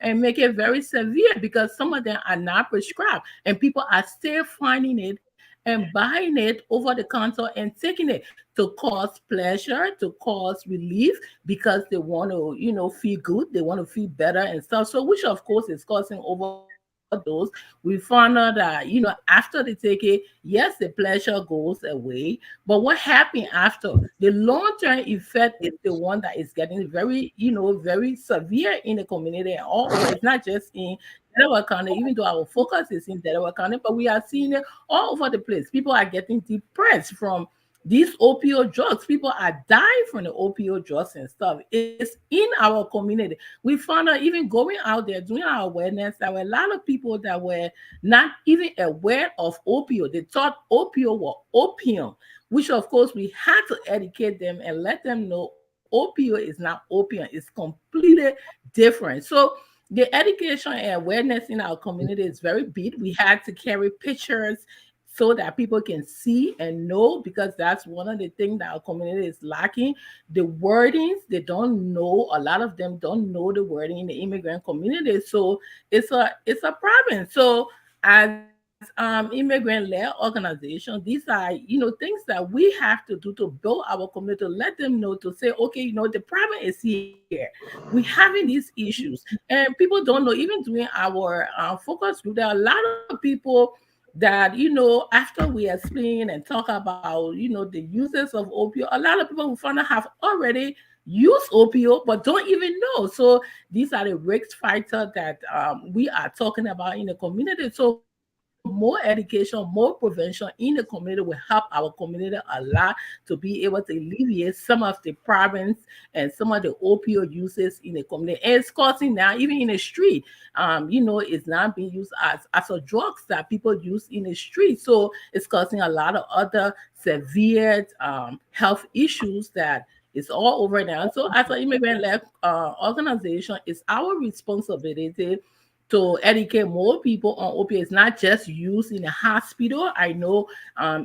and make it very severe, because some of them are not prescribed and people are still finding it and buying it over the counter and taking it to cause pleasure, to cause relief, because they want to, feel good, they want to feel better and stuff. So, which of course is causing overdose. We found out that, after they take it, yes, the pleasure goes away, but what happened after? The long-term effect is the one that is getting very, very severe in the community and all over. It's not just in Delaware County, even though our focus is in Delaware County, but we are seeing it all over the place. People are getting depressed from these opioid drugs. People are dying from the opioid drugs and stuff. It's in our community. We found out even going out there doing our awareness, there were a lot of people that were not even aware of opioid. They thought opioid was opium, which of course we had to educate them and let them know opioid is not opium. It's completely different. So the education and awareness in our community is very big. We had to carry pictures so that people can see and know, because that's one of the things that our community is lacking. The wordings, they don't know, a lot of them don't know the wording in the immigrant community. So it's a problem. So as immigrant-led organization, these are, things that we have to do to build our community, to let them know, to say, okay, the problem is here, we having these issues, and people don't know. Even during our focus group, there are a lot of people that, after we explain and talk about, the uses of opioid, a lot of people who found out have already used opioid but don't even know. So these are the risk factors that we are talking about in the community. So more education, more prevention in the community will help our community a lot, to be able to alleviate some of the problems and some of the opioid uses in the community. And it's causing now, even in the street, it's not being used as a drugs that people use in the street. So it's causing a lot of other severe health issues that is all over now. So as an immigrant-led organization, it's our responsibility to educate more people on opiates, not just used in the hospital. I know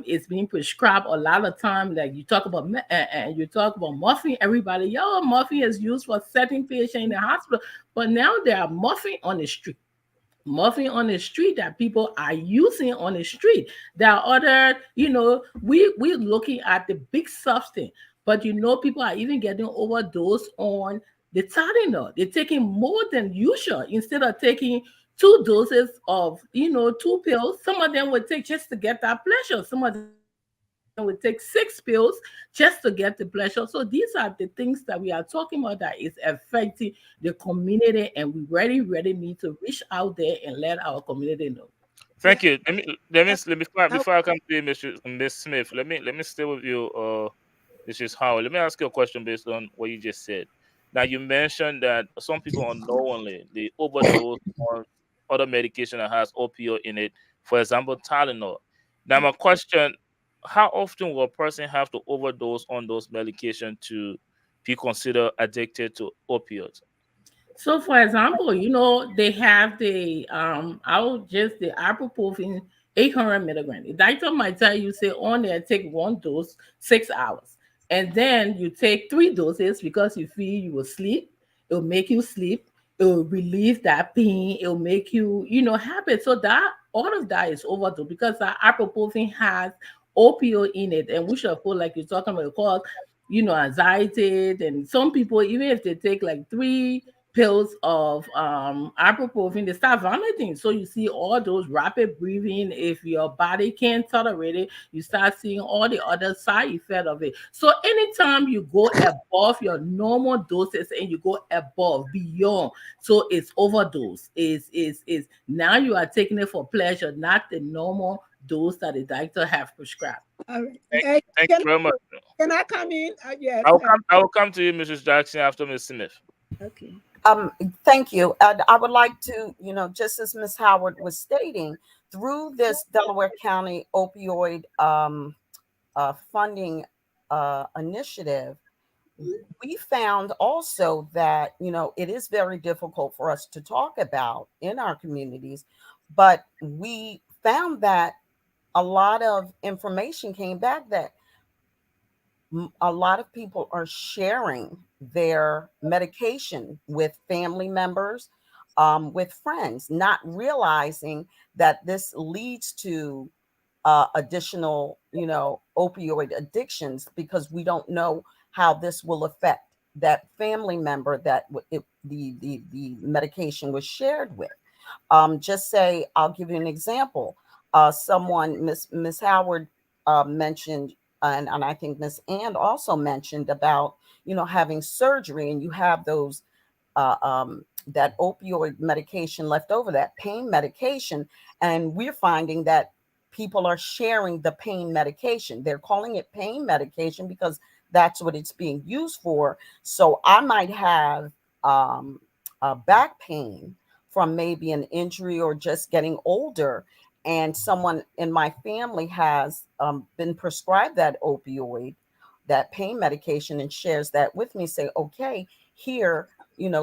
it's being prescribed a lot of time. Like you talk about, and you talk about morphine. Everybody, morphine is used for certain patients in the hospital, but now there are morphine on the street that people are using on the street. There are other, we're looking at the big substance, but people are even getting overdose on the Tylenol. They're taking more than usual. Instead of taking two doses of, two pills, some of them would take just to get that pleasure. Some of them would take six pills just to get the pleasure. So these are the things that we are talking about that is affecting the community, and we really need to reach out there and let our community know. Thank Yeah. you. I, Before I come to you, Miss Smith, let me stay with you, Mrs. Howard. Let me ask you a question based on what you just said. Now you mentioned that some people unknowingly they overdose on other medication that has opioid in it, for example, Tylenol. Now my question: how often will a person have to overdose on those medications to be considered addicted to opioids? So, for example, they have the ibuprofen 800 milligram. The doctor might tell you, say, on there, take one dose, 6 hours. And then you take three doses because you feel you will sleep. It'll make you sleep. It'll relieve that pain. It'll make you, happy. So that all of that is overdose because that ibuprofen has opioid in it. And we should feel like you're talking about, cause, anxiety. And some people, even if they take like three pills of ibuprofen, they start vomiting. So you see all those rapid breathing. If your body can't tolerate it, you start seeing all the other side effect of it. So anytime you go above your normal doses and you go above beyond, so it's overdose. Is now you are taking it for pleasure, not the normal dose that the doctor have prescribed. all right. Thank Can, you very much. can I come in? Yes. I will come to you, Mrs. Jackson, after Miss Smith. Okay. Um, Thank you. And I would like to, just as Ms. Howard was stating, through this Delaware County opioid funding initiative, we found also that, it is very difficult for us to talk about in our communities, but we found that a lot of information came back that a lot of people are sharing their medication with family members, with friends, not realizing that this leads to additional, opioid addictions because we don't know how this will affect that family member that the medication was shared with. Just say, I'll give you an example. Someone, Miss Howard mentioned, and I think Miss Ann also mentioned about, having surgery and you have those that opioid medication left over, that pain medication, and we're finding that people are sharing the pain medication. They're calling it pain medication because that's what it's being used for. So I might have back pain from maybe an injury or just getting older, and someone in my family has been prescribed that opioid, that pain medication, and shares that with me, say, okay, here,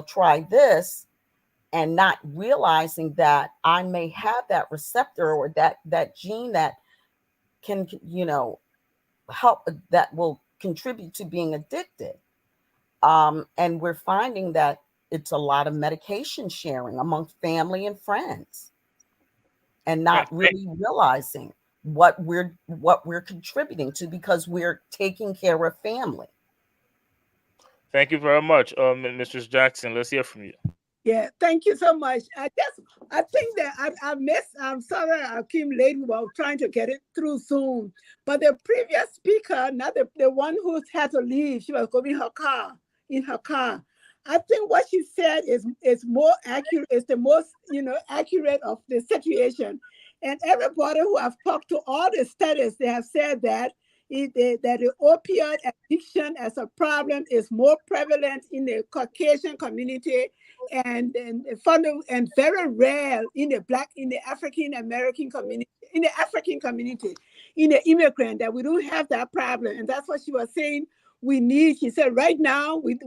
try this, and not realizing that I may have that receptor or that gene that can, help, that will contribute to being addicted. And we're finding that it's a lot of medication sharing among family and friends, and not really realizing what we're contributing to, because we're taking care of family. Thank you very much, Mrs. Jackson. Let's hear from you. Yeah, thank you so much. I think that I missed. I'm sorry, I came late. We were trying to get it through Zoom, but the previous speaker, not the one who had to leave, she was going in her car. I think what she said is more accurate. Is the most accurate of the situation, and everybody who have talked to, all the studies, they have said that that the opioid addiction as a problem is more prevalent in the Caucasian community, and very rare in the African American community, in the immigrant, that we don't have that problem. And that's what she was saying. She said, right now we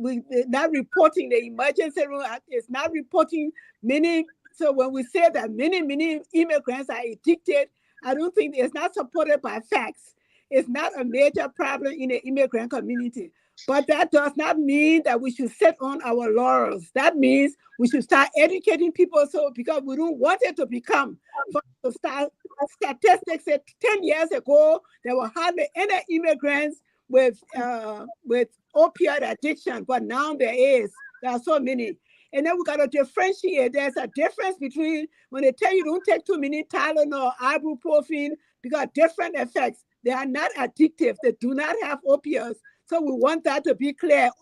not reporting, the emergency room is not reporting many. So when we say that many immigrants are addicted, I don't think it's not supported by facts. It's not a major problem in the immigrant community. But that does not mean that we should sit on our laurels. That means we should start educating people, because we don't want it to become. Statistics said 10 years ago, there were hardly any immigrants with opioid addiction, but now there are so many. And then we got to differentiate. There's a difference between when they tell you don't take too many Tylenol, ibuprofen, because different effects. They are not addictive. They do not have opioids. So we want that to be clear.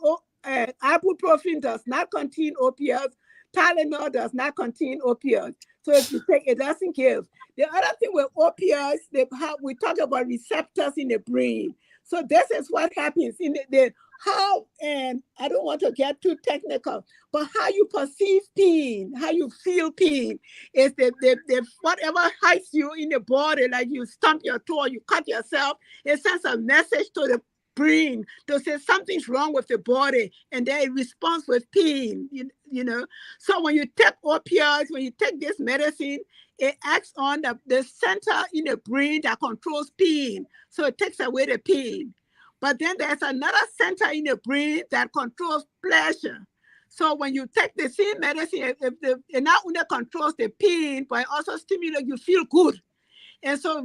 Ibuprofen does not contain opioids. Tylenol does not contain opioids. So if you take it, doesn't give. The other thing with opioids, we talk about receptors in the brain. So this is what happens in how, and I don't want to get too technical, but how you perceive pain, how you feel pain, is the whatever hurts you in the body, like you stump your toe, you cut yourself, it sends a message to the brain to say something's wrong with the body, and then it responds with pain, So when you take opioids, when you take this medicine, it acts on the center in the brain that controls pain. So it takes away the pain. But then there's another center in the brain that controls pleasure. So when you take the same medicine, it not only controls the pain, but it also stimulates you feel good. And so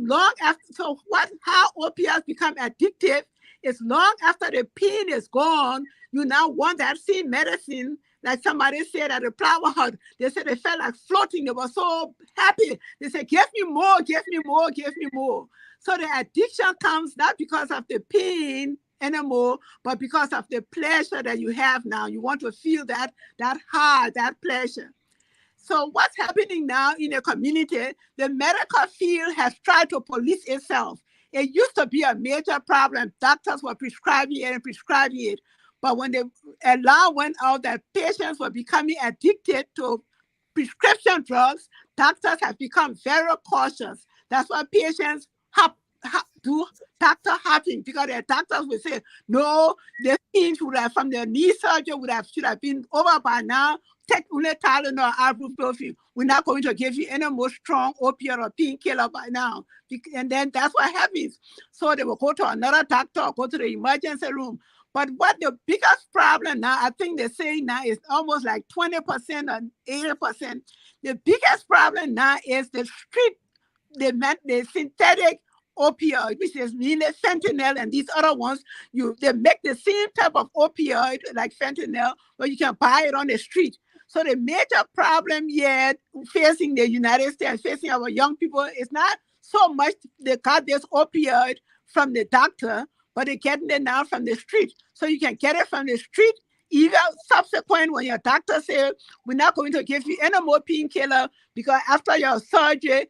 how opioids become addictive is long after the pain is gone, you now want that same medicine. Like somebody said at the flower hut, they said they felt like floating. They were so happy. They said, give me more, give me more, give me more. So the addiction comes not because of the pain anymore, but because of the pleasure that you have now. You want to feel that high, that pleasure. So what's happening now in the community, the medical field has tried to police itself. It used to be a major problem. Doctors were prescribing it. But when the law went out that patients were becoming addicted to prescription drugs, doctors have become very cautious. That's why patients do doctor hopping, because their doctors will say, no, the pain from the knee surgery should have been over by now. Take only Tylenol or ibuprofen. We're not going to give you any more strong opioid or painkiller by now. And then that's what happens. So they will go to another doctor or go to the emergency room. But what the biggest problem now, I think they say now, is almost like 20% or 80%. The biggest problem now is the synthetic opioid, which is really fentanyl and these other ones. They make the same type of opioid like fentanyl, but you can buy it on the street. So the major problem yet facing the United States, facing our young people, is not so much they got this opioid from the doctor, but they're getting it now from the street. So you can get it from the street. Even subsequent, when your doctor says, we're not going to give you any more painkiller because after your surgery,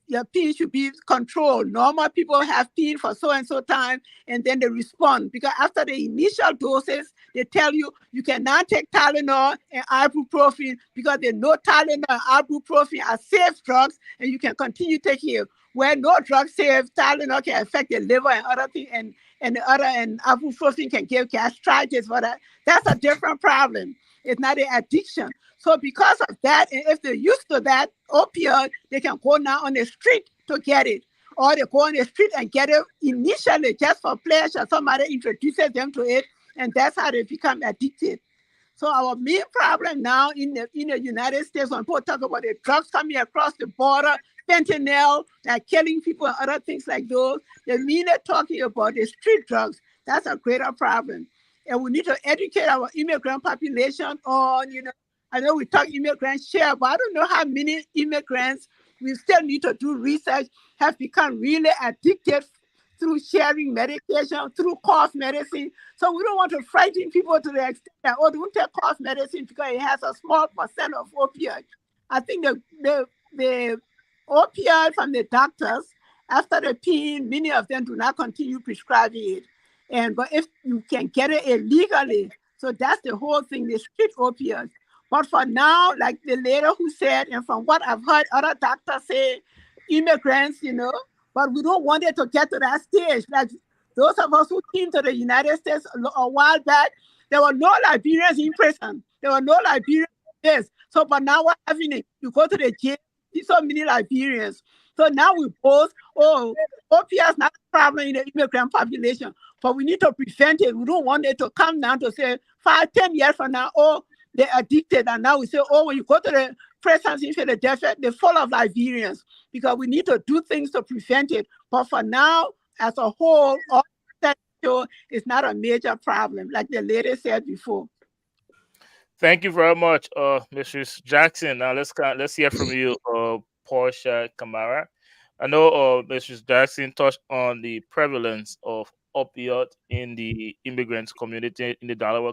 your pain should be controlled. Normal people have pain for so and so time, and then they respond. Because after the initial doses, they tell you you cannot take Tylenol and ibuprofen because they know Tylenol and ibuprofen are safe drugs, and you can continue taking it. Where no drug safe, Tylenol can affect the liver and other things, and ibuprofen can give gastritis for that. That's a different problem. It's not an addiction. So because of that, and if they're used to that opioid, they can go now on the street to get it. or they go on the street and get it initially just for pleasure. Somebody introduces them to it, and that's how they become addicted. So our main problem now in the United States, when people talk about the drugs coming across the border, fentanyl, like killing people and other things like those, they mean they're talking about the street drugs. That's a greater problem. And we need to educate our immigrant population on, I know we talk immigrant share, but I don't know how many immigrants, we still need to do research, have become really addicted through sharing medication, through cough medicine. So we don't want to frighten people to the extent that, oh, don't take cough medicine because it has a small percent of opioid. I think the opioid from the doctors, after the pain, many of them do not continue prescribing it. But if you can get it illegally, so that's the whole thing, the street opioids. But for now, like the lady who said, and from what I've heard other doctors say, immigrants, but we don't want it to get to that stage. Like those of us who came to the United States a while back, there were no Liberians in prison. There were no Liberians in this. So, but now what's happening? You go to the jail, see so many Liberians. So now we both, OPS is not a problem in the immigrant population, but we need to prevent it. We don't want it to come down to say 5, 10 years from now, they're addicted. And now we say, when you go to the prisons in Philadelphia, they're full of Liberians, because we need to do things to prevent it. But for now, as a whole, all that is not a major problem, like the lady said before. Thank you very much, Mrs. Jackson. Now let's hear from you, Portia Kamara. I know Mrs. Jackson touched on the prevalence of opioid in the immigrant community in the Delaware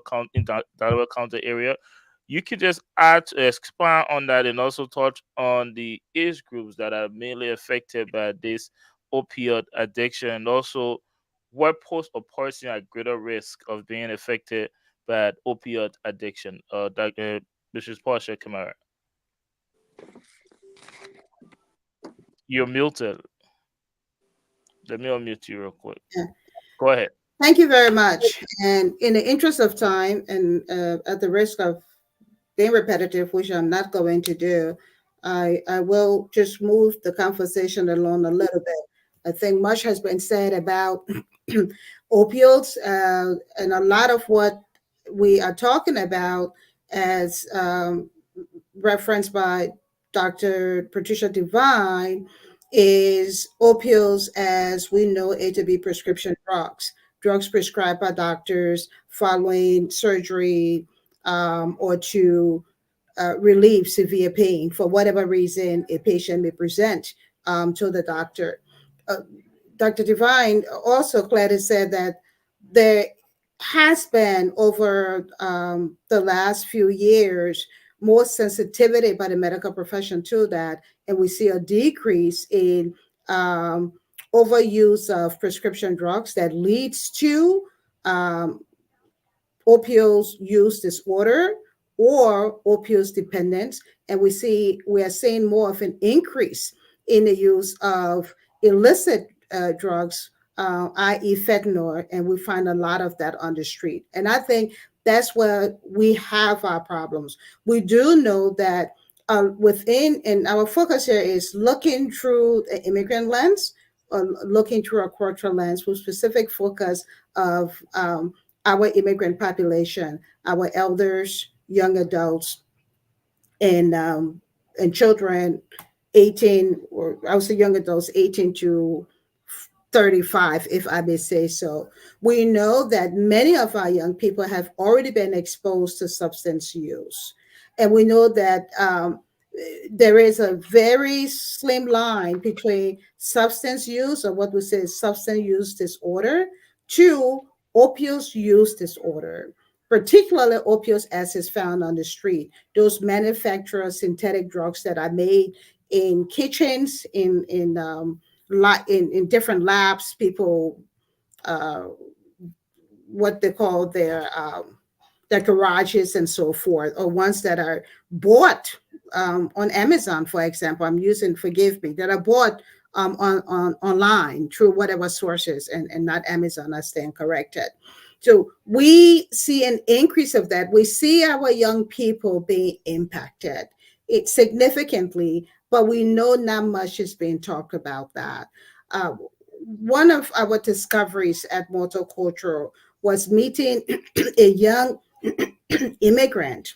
County area. You could just expand on that, and also touch on the age groups that are mainly affected by this opioid addiction, and also what puts a person at greater risk of being affected by opioid addiction. Dr. Mrs. Portia Kamara. You're muted. Let me unmute you real quick. Yeah. Go ahead. Thank you very much. And in the interest of time, and at the risk of being repetitive, which I'm not going to do, I will just move the conversation along a little bit. I think much has been said about opioids, and a lot of what we are talking about, as referenced by Dr. Patricia Devine, is opioids as we know it to be prescription drugs prescribed by doctors following surgery, or to relieve severe pain for whatever reason a patient may present to the doctor. Dr. Devine also clearly said that there has been, over the last few years, more sensitivity by the medical profession to that, and we see a decrease in overuse of prescription drugs that leads to opioid use disorder or opioid dependence, and we are seeing more of an increase in the use of illicit drugs, i.e. fentanyl, and we find a lot of that on the street. And I think that's where we have our problems. We do know that within, and our focus here is looking through the immigrant lens, looking through a cultural lens with specific focus of our immigrant population, our elders, young adults, and children 18, or I would say young adults 18 to 35, if I may say so. We know that many of our young people have already been exposed to substance use. And we know that there is a very slim line between substance use, or what we say is substance use disorder, to opioid use disorder, particularly opioids as is found on the street. Those manufactured synthetic drugs that are made in kitchens, in different labs, people, what they call their garages and so forth, or ones that are bought on Amazon, for example. I'm using, forgive me, that are bought on online through whatever sources, and not Amazon, I stand corrected. So we see an increase of that. We see our young people being impacted significantly, but we know not much is being talked about that. Uh, One of our discoveries at Multicultural was meeting a young immigrant,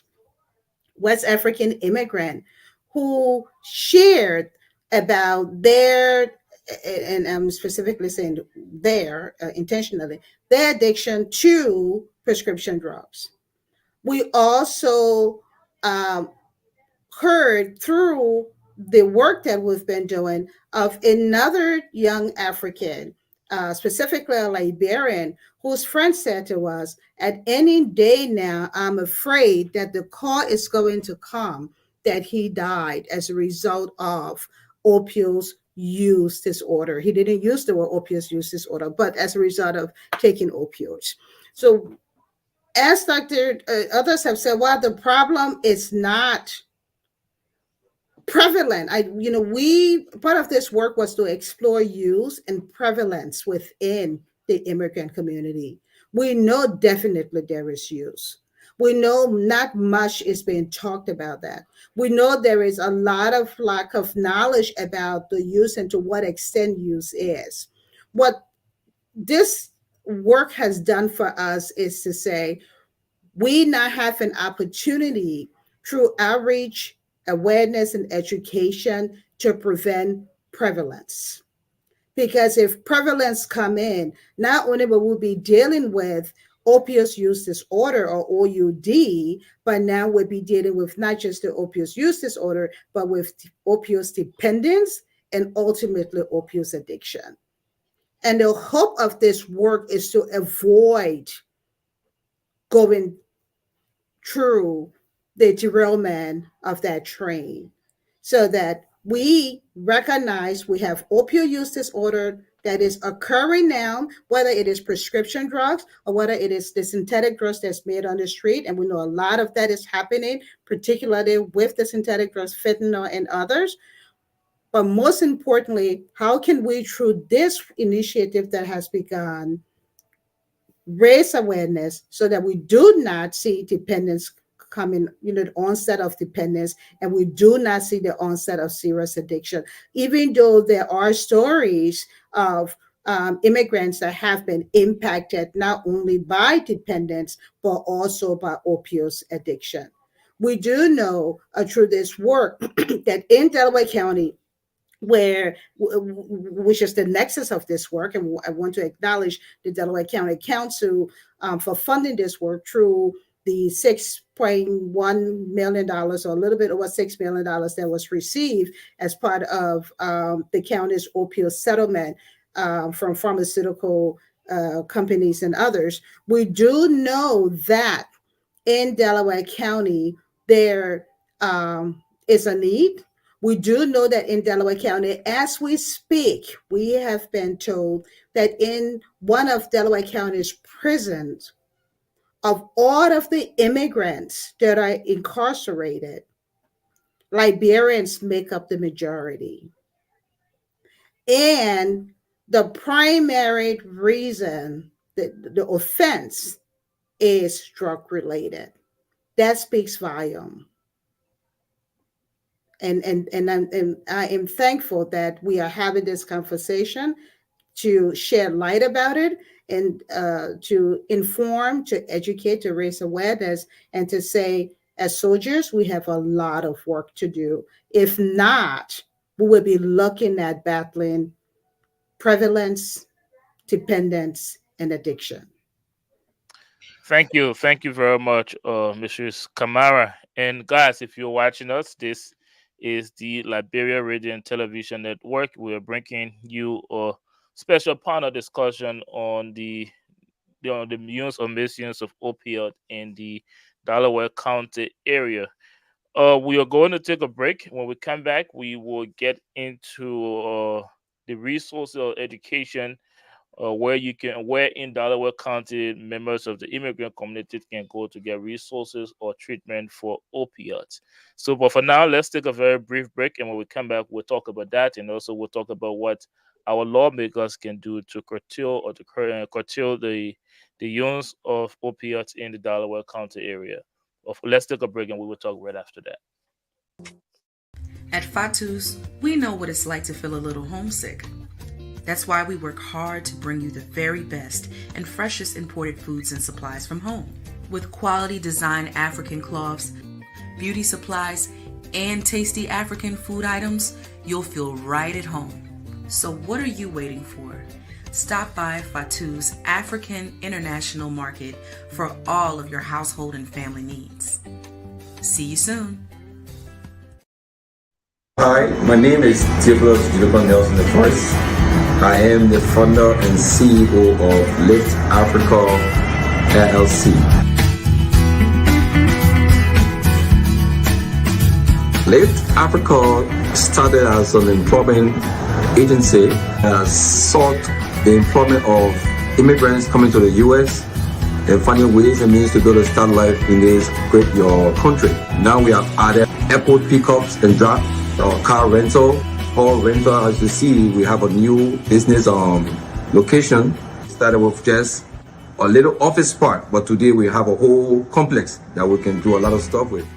West African immigrant, who shared about their, and I'm specifically saying their, intentionally, their addiction to prescription drugs. We also um, heard through the work that we've been doing of another young African, specifically a Liberian, whose friend said to us, at any day now, I'm afraid that the call is going to come that he died as a result of opioid use disorder. He didn't use the word opioid use disorder, but as a result of taking opioids. So, as Dr. Others have said, well, the problem is not prevalent. We part of this work was to explore use and prevalence within the immigrant community. We know definitely there is use. We know not much is being talked about that. We know there is a lot of lack of knowledge about the use and to what extent use is. What this work has done for us is to say we now have an opportunity through outreach, awareness, and education to prevent prevalence. Because if prevalence come in, not only will we be dealing with opioid use disorder or OUD, but now we'll be dealing with not just the opioid use disorder, but with opioid dependence and ultimately opioid addiction. And the hope of this work is to avoid going through the derailment of that train so that we recognize we have opioid use disorder that is occurring now, whether it is prescription drugs or whether it is the synthetic drugs that's made on the street. And we know a lot of that is happening, particularly with the synthetic drugs, fentanyl and others. But most importantly, how can we, through this initiative that has begun, raise awareness so that we do not see dependence coming, the onset of dependence, and we do not see the onset of serious addiction, even though there are stories of immigrants that have been impacted not only by dependence, but also by opioid addiction. We do know through this work that in Delaware County, which is the nexus of this work. And I want to acknowledge the Delaware County Council for funding this work through the $6.1 million or a little bit over $6 million that was received as part of the county's opioid settlement from pharmaceutical companies and others. We do know that in Delaware County, there is a need. We do know that in Delaware County, as we speak, we have been told that in one of Delaware County's prisons, of all of the immigrants that are incarcerated, Liberians make up the majority. And the primary reason, the offense, is drug related. That speaks volume. And I am thankful that we are having this conversation to shed light about it and to inform, to educate, to raise awareness, and to say, as soldiers, we have a lot of work to do. If not, we will be looking at battling prevalence, dependence, and addiction. Thank you very much, Mrs. Kamara. And guys, if you're watching us, this is the Liberia Radio and Television Network. We're bringing you a special panel discussion on the use or misuse of opioid in the Delaware County area. We are going to take a break. When we come back, we will get into the resource of education where in Delaware County members of the immigrant community can go to get resources or treatment for opioids. So, but for now, let's take a very brief break, and when we come back, we'll talk about that, and also we'll talk about what our lawmakers can do to curtail or to curtail the use of opioids in the Delaware County area. Let's take a break, and we will talk right after that. At Fatu's, we know what it's like to feel a little homesick. That's why we work hard to bring you the very best and freshest imported foods and supplies from home. With quality design African cloths, beauty supplies, and tasty African food items, you'll feel right at home. So what are you waiting for? Stop by Fatu's African International Market for all of your household and family needs. See you soon. Hi, my name is Theophilus Jilipa Nelson I. I am the founder and CEO of Lift Africa LLC. Lift Africa started as an employment agency that sought the employment of immigrants coming to the U.S. and finding ways and means to go to start life in this great your country. Now we have added airport pickups and drop, car rental, hall rental. As you see, we have a new business location. Started with just a little office part, but today we have a whole complex that we can do a lot of stuff with.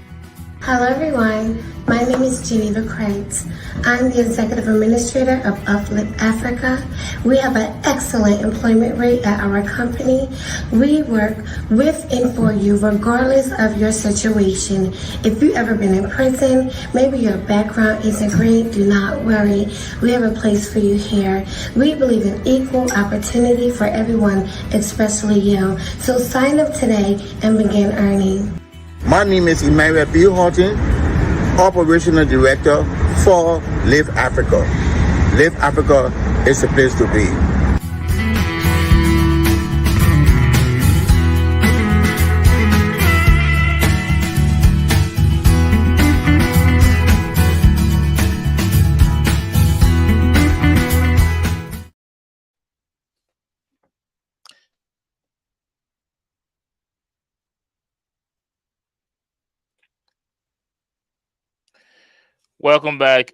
Hello everyone, my name is Geneva Kreitz. I'm the Executive Administrator of Uplift Africa. We have an excellent employment rate at our company. We work with and for you regardless of your situation. If you've ever been in prison, maybe your background isn't great, do not worry. We have a place for you here. We believe in equal opportunity for everyone, especially you. So sign up today and begin earning. My name is Emmanuel B. Horton, Operational Director for Live Africa. Live Africa is the place to be. Welcome back,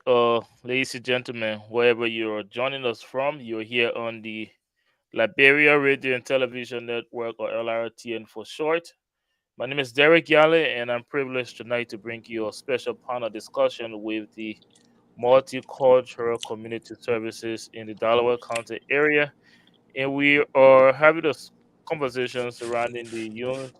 ladies and gentlemen, wherever you're joining us from. You're here on the Liberia Radio and Television Network, or LRTN for short. My name is Derek Yale, and I'm privileged tonight to bring you a special panel discussion with the Multicultural Community Services in the Delaware County area. And we are having a conversation surrounding the use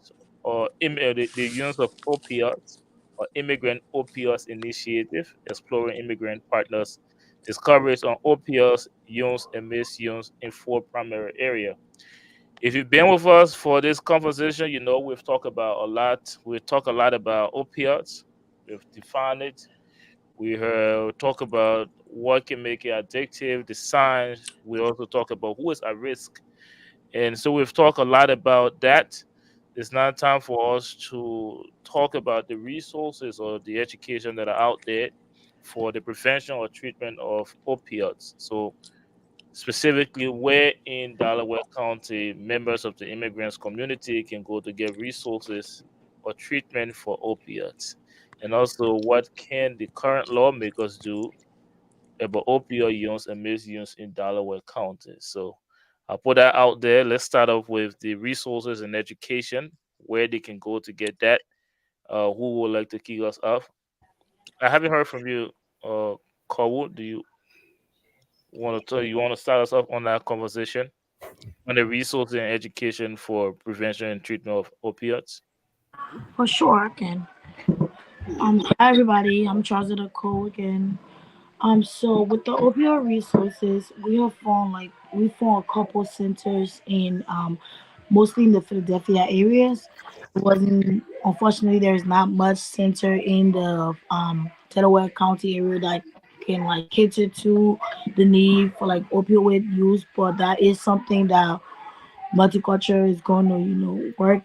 the use of opioids or Immigrant Opioids Initiative, exploring immigrant partners' discoveries on opioids use and misuse in four primary areas. If you've been with us for this conversation, you know we've talked about a lot. We talk a lot about opioids. We've defined it. We talk about what can make it addictive, the signs. We also talk about who is at risk, and so we've talked a lot about that. It's now time for us to talk about the resources or the education that are out there for the prevention or treatment of opioids. So specifically, where in Delaware County members of the immigrants community can go to get resources or treatment for opioids, and also what can the current lawmakers do about opioid use and misuse in Delaware County. So I'll put that out there. Let's start off with the resources and education, where they can go to get that. Who would like to kick us off? I haven't heard from you, Kawu. Do you want to start us off on that conversation on the resources and education for prevention and treatment of opioids? For sure, I can. Hi everybody. I'm Charles Cole again. So with the opioid resources, we found a couple centers in mostly in the Philadelphia areas. It wasn't Unfortunately there's not much center in the Delaware County area that can like cater to the need for like opioid use, but that is something that multicultural is going to work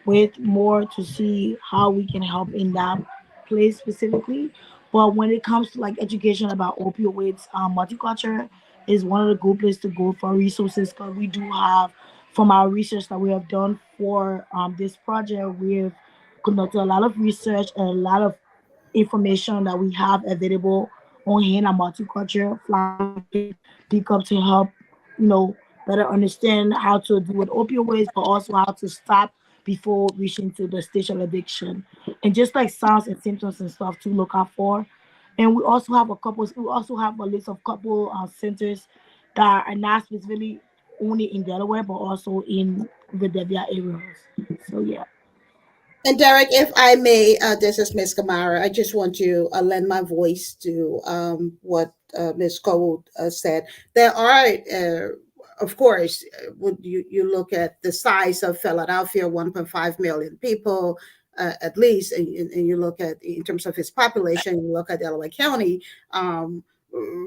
with more to see how we can help in that place specifically. But when it comes to like education about opioids, multicultural is one of the good places to go for resources because we do have, from our research that we have done for this project, we've conducted a lot of research and a lot of information that we have available on hand at multicultural flyers that we can pick up to help, better understand how to deal with opioids, but also how to stop before reaching to the stage of addiction. And just like signs and symptoms and stuff to look out for. And we also have a list of couple centers that are not specifically only in Delaware but also in Philadelphia areas. So yeah. And Derek, if I may, this is Miss Kamara. I just want to lend my voice to what Miss Cole said. There are, of course, when you look at the size of Philadelphia, 1.5 million people, at least, and you look at in terms of its population, you look at Delaware County.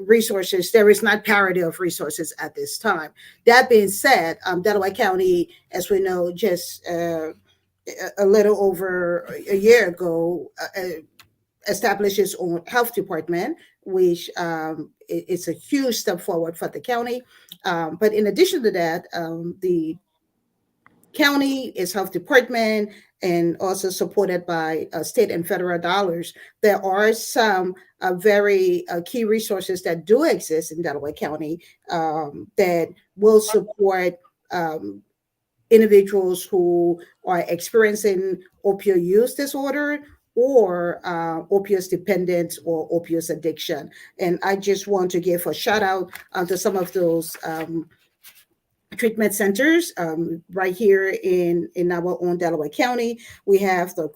Resources, there is not parity of resources at this time. That being said, Delaware County, as we know, just a little over a year ago, established its own health department, which it's a huge step forward for the county. But in addition to that, the county, its health department, and also supported by state and federal dollars, there are some very key resources that do exist in Delaware County that will support individuals who are experiencing opioid use disorder or opioid dependence or opioid addiction. And I just want to give a shout out to some of those treatment centers right here in our own Delaware County. We have the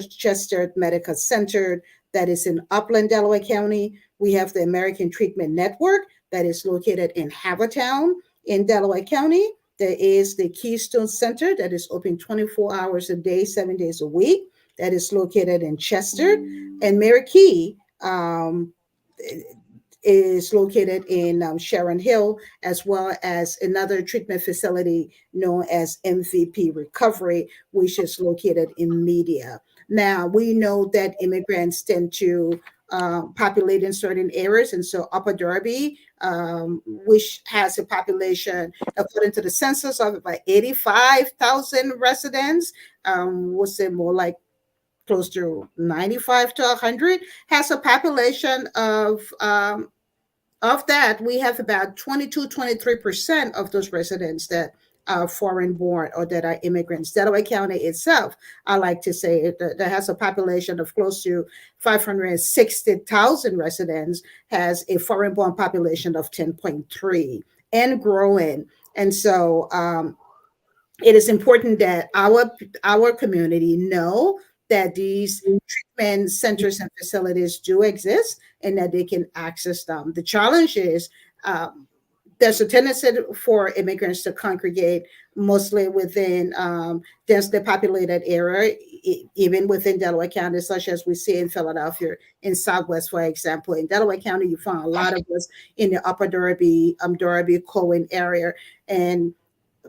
Chester Medical Center that is in Upland, Delaware County. We have the American Treatment Network that is located in Havertown in Delaware County. There is the Keystone Center that is open 24 hours a day, 7 days a week, that is located in Chester. And Mary Key is located in Sharon Hill, as well as another treatment facility known as MVP Recovery, which is located in Media. Now, we know that immigrants tend to populate in certain areas, and so Upper Darby, which has a population, according to the census, of about 85,000 residents, we'll say more like close to 95 to 100, has a population of that, we have about 22, 23% of those residents that are foreign born or that are immigrants. Delaware County itself, I like to say, that has a population of close to 560,000 residents, has a foreign born population of 10.3 and growing. And so it is important that our community know that these treatment centers and facilities do exist and that they can access them. The challenge is there's a tendency for immigrants to congregate mostly within densely populated area, even within Delaware County, such as we see in Philadelphia, in Southwest, for example. In Delaware County, you find a lot of us in the Upper Darby, Cohen area, and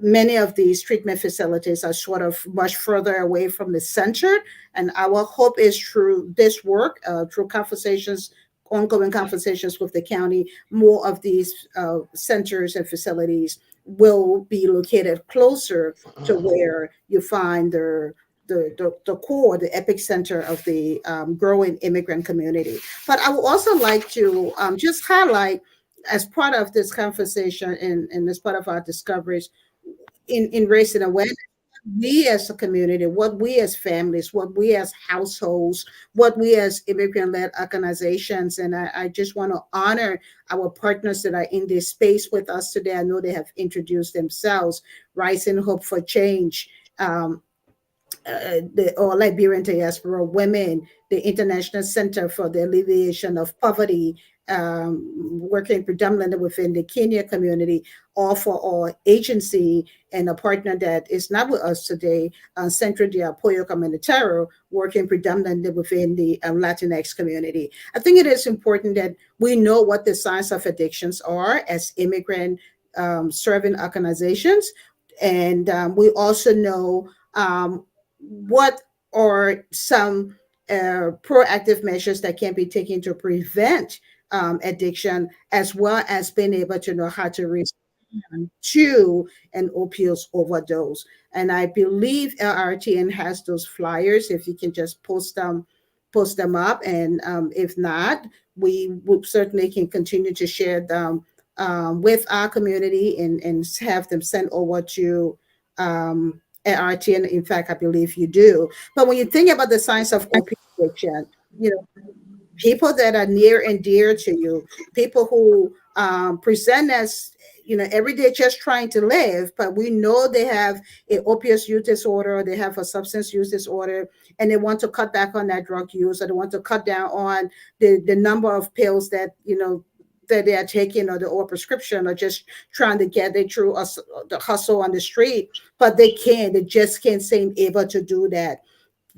many of these treatment facilities are sort of much further away from the center. And our hope is through this work, through conversations, ongoing conversations with the county, more of these centers and facilities will be located closer to where you find the core, the epicenter of the growing immigrant community. But I would also like to just highlight, as part of this conversation and as part of our discoveries, in raising awareness, we as a community, what we as families, what we as households, what we as immigrant-led organizations, and I just want to honor our partners that are in this space with us today. I know they have introduced themselves. Rising Hope for Change, the All Liberian Diaspora Women, the International Center for the Alleviation of Poverty, working predominantly within the Kenya community, All for All agency, and a partner that is not with us today, Centro de Apoyo Comunitario, working predominantly within the Latinx community. I think it is important that we know what the signs of addictions are as immigrant serving organizations. And we also know what are some proactive measures that can be taken to prevent addiction, as well as being able to know how to respond to an opioid overdose. And I believe LRTN has those flyers. If you can just post them up, and if not, we certainly can continue to share them with our community and have them sent over to LRTN. In fact, I believe you do. But when you think about the science of opioid addiction, you know, people that are near and dear to you, people who present as every day just trying to live, but we know they have a opiate use disorder, they have a substance use disorder, and they want to cut back on that drug use, or they want to cut down on the number of pills that that they are taking, or prescription, or just trying to get it through the hustle on the street, but they just can't seem able to do that.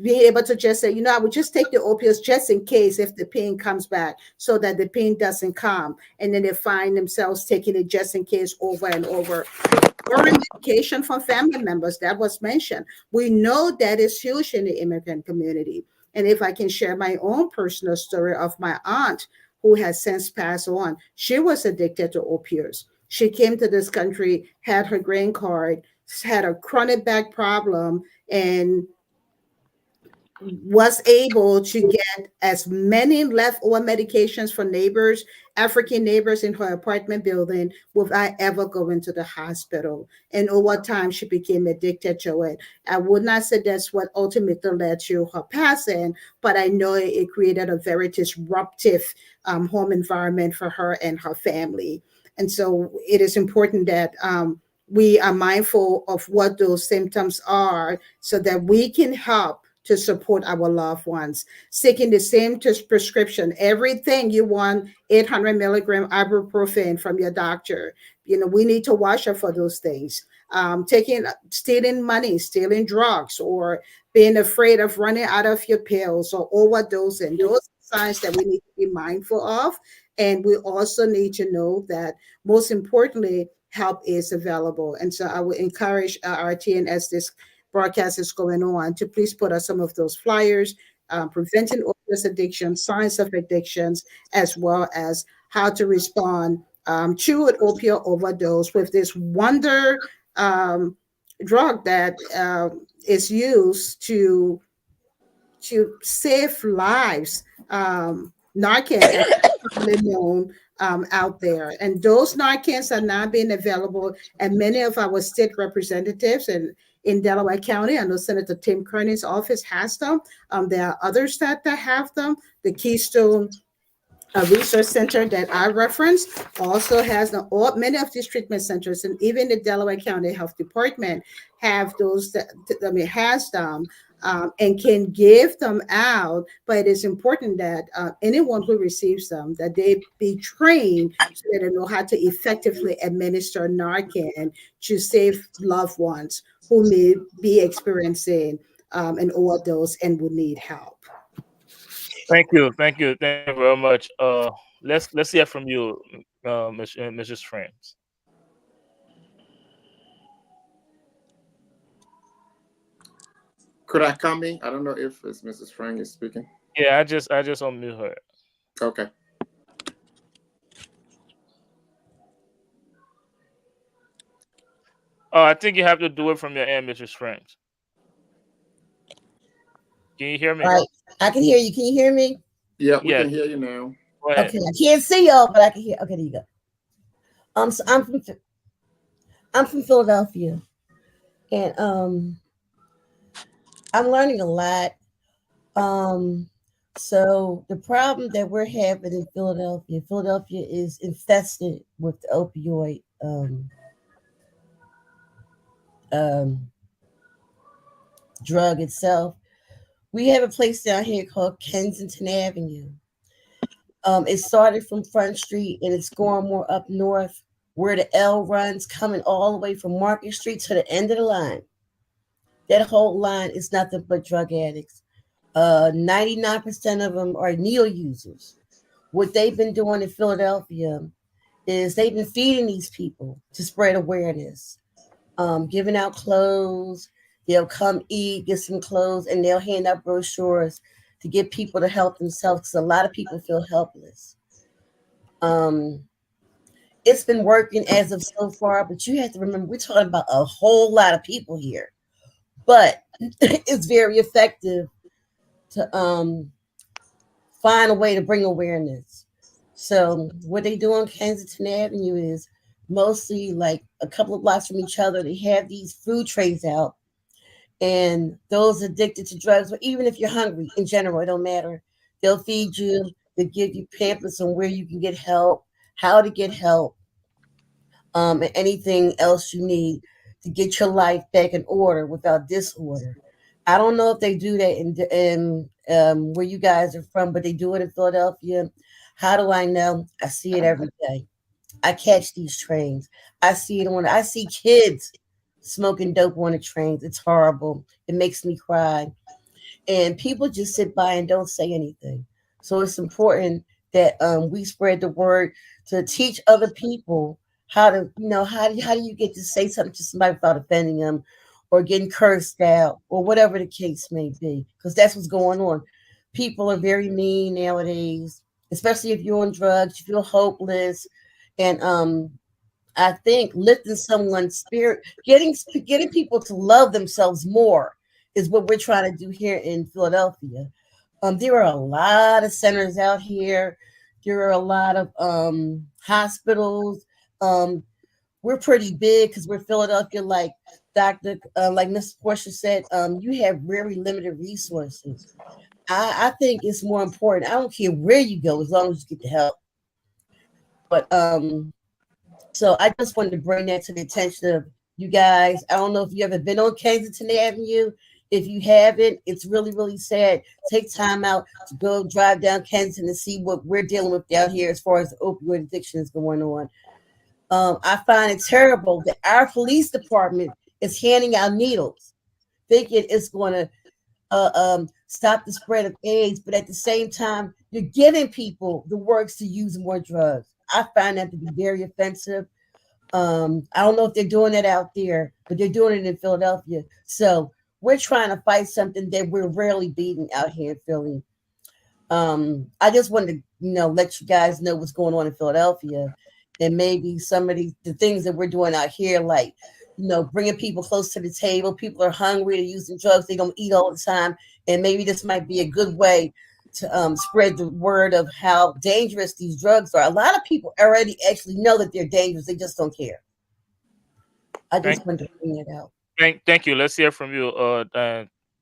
Being able to just say, I would just take the opiates just in case if the pain comes back, so that the pain doesn't come. And then they find themselves taking it just in case over and over. Or medication from family members that was mentioned. We know that is huge in the immigrant community. And if I can share my own personal story of my aunt who has since passed on, she was addicted to opioids. She came to this country, had her green card, had a chronic back problem, and was able to get as many leftover medications from neighbors, African neighbors in her apartment building, without ever going to the hospital. And over time, she became addicted to it. I would not say that's what ultimately led to her passing, but I know it created a very disruptive home environment for her and her family. And so it is important that we are mindful of what those symptoms are, so that we can help to support our loved ones. Seeking the same prescription, everything you want, 800 milligram ibuprofen from your doctor. We need to watch out for those things. Stealing money, stealing drugs, or being afraid of running out of your pills, or overdosing. Those are signs that we need to be mindful of. And we also need to know that, most importantly, help is available. And so I would encourage our TNS this broadcast is going on, to please put us some of those flyers, preventing opioid addiction, signs of addictions, as well as how to respond to an opioid overdose with this wonder drug that is used to save lives. Narcan is commonly known out there, and those Narcans are not being available. And many of our state representatives and in Delaware County, I know Senator Tim Kearney's office has them. There are others that have them. The Keystone research center that I referenced also has many of these treatment centers, and even the Delaware County Health Department have those has them. And can give them out, but it is important that anyone who receives them, that they be trained so that they know how to effectively administer Narcan to save loved ones who may be experiencing an overdose and would need help. Thank you very much. Let's hear from you, Mrs. Frames. Could I come in? I don't know if it's Mrs. Frank is speaking. Yeah, I just unmute her. Okay. Oh, I think you have to do it from your end, Mrs. Frames. Can you hear me? Right. I can hear you. Can you hear me? Yeah, we can hear you now. Go ahead. Okay, I can't see y'all, but I can hear. Okay, there you go. So I'm from Philadelphia, and I'm learning a lot. So the problem that we're having in Philadelphia is infested with the opioid drug itself. We have a place down here called Kensington Avenue. It started from Front Street and it's going more up north, where the L runs, coming all the way from Market Street to the end of the line. That whole line is nothing but drug addicts. 99% of them are neo users. What they've been doing in Philadelphia is they've been feeding these people to spread awareness, giving out clothes. They'll come eat, get some clothes, and they'll hand out brochures to get people to help themselves, because a lot of people feel helpless. It's been working as of so far, but you have to remember, we're talking about a whole lot of people here. But it's very effective to find a way to bring awareness. So what they do on Kensington Avenue is mostly like a couple of blocks from each other. They have these food trays out, and those addicted to drugs, or even if you're hungry in general, it don't matter. They'll feed you. They'll give you pamphlets on where you can get help, how to get help. and anything else you need to get your life back in order without disorder. I don't know if they do that in where you guys are from, but they do it in Philadelphia. How do I know? I see it every day. I catch these trains. I see kids smoking dope on the trains. It's horrible. It makes me cry. And people just sit by and don't say anything. So it's important that we spread the word to teach other people how to, how do you get to say something to somebody without offending them or getting cursed out or whatever the case may be, because that's what's going on. People are very mean nowadays, especially if you're on drugs, you feel hopeless. And I think lifting someone's spirit, getting people to love themselves more is what we're trying to do here in Philadelphia. There are a lot of centers out here. There are a lot of hospitals. Um, we're pretty big because we're Philadelphia. Like Miss Portia said, you have very limited resources. I think it's more important. I don't care where you go as long as you get the help. But so I just wanted to bring that to the attention of you guys. I don't know if you ever been on Kensington Avenue. If you haven't, it's really, really sad. Take time out to go drive down Kensington and see what we're dealing with down here as far as the opioid addiction is going on. I find it terrible that our police department is handing out needles, thinking it's going to stop the spread of AIDS, but at the same time, you're giving people the works to use more drugs. I find that to be very offensive. I don't know if they're doing it out there, but they're doing it in Philadelphia. So we're trying to fight something that we're rarely beating out here in Philly. I just wanted to, let you guys know what's going on in Philadelphia, and maybe some of the things that we're doing out here, like, bringing people close to the table. People are hungry, they're using drugs, they don't eat all the time, and maybe this might be a good way to spread the word of how dangerous these drugs are. A lot of people already actually know that they're dangerous, they just don't care. I Thank, just wanted to bring it out. thank you. Let's hear from you,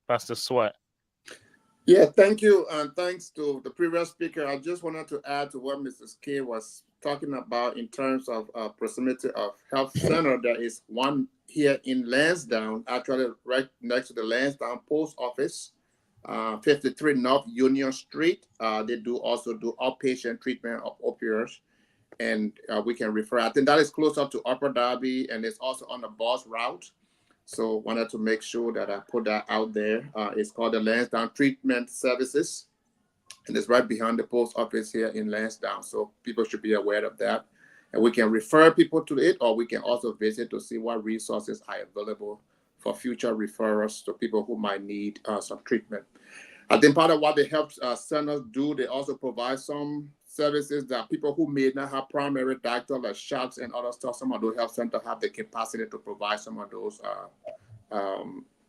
Pastor Swat. Yeah, thank you, and thanks to the previous speaker. I just wanted to add to what Mrs. K was talking about in terms of proximity of health center. There is one here in Lansdowne, actually right next to the Lansdowne Post Office, 53 North Union Street. They do also do outpatient treatment of opioids, and we can refer. I think that is closer to Upper Darby, and it's also on the bus route. So wanted to make sure that I put that out there. It's called the Lansdowne Treatment Services, and it's right behind the post office here in Lansdowne. So people should be aware of that. And we can refer people to it, or we can also visit to see what resources are available for future referrals to people who might need some treatment. I think part of what the health centers do, they also provide some services that people who may not have primary doctor, like shots and other stuff, some of those health centers have the capacity to provide some of those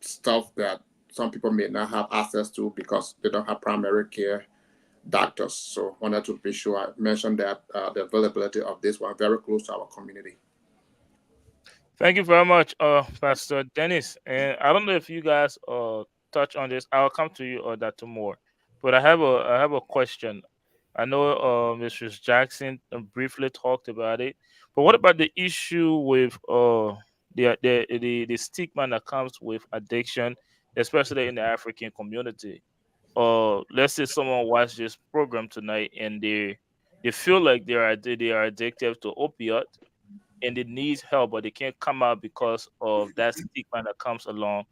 stuff that some people may not have access to because they don't have primary care doctors. So wanted to be sure I mentioned that the availability of this one very close to our community. Thank you very much, Pastor Dennis. And I don't know if you guys touch on this. I'll come to you or that tomorrow. But I have a question. I know Mrs. Jackson briefly talked about it, but what about the issue with the stigma that comes with addiction, especially in the African community? Let's say someone watched this program tonight and they feel like they are addicted to opioid and they need help, but they can't come out because of that stigma that comes along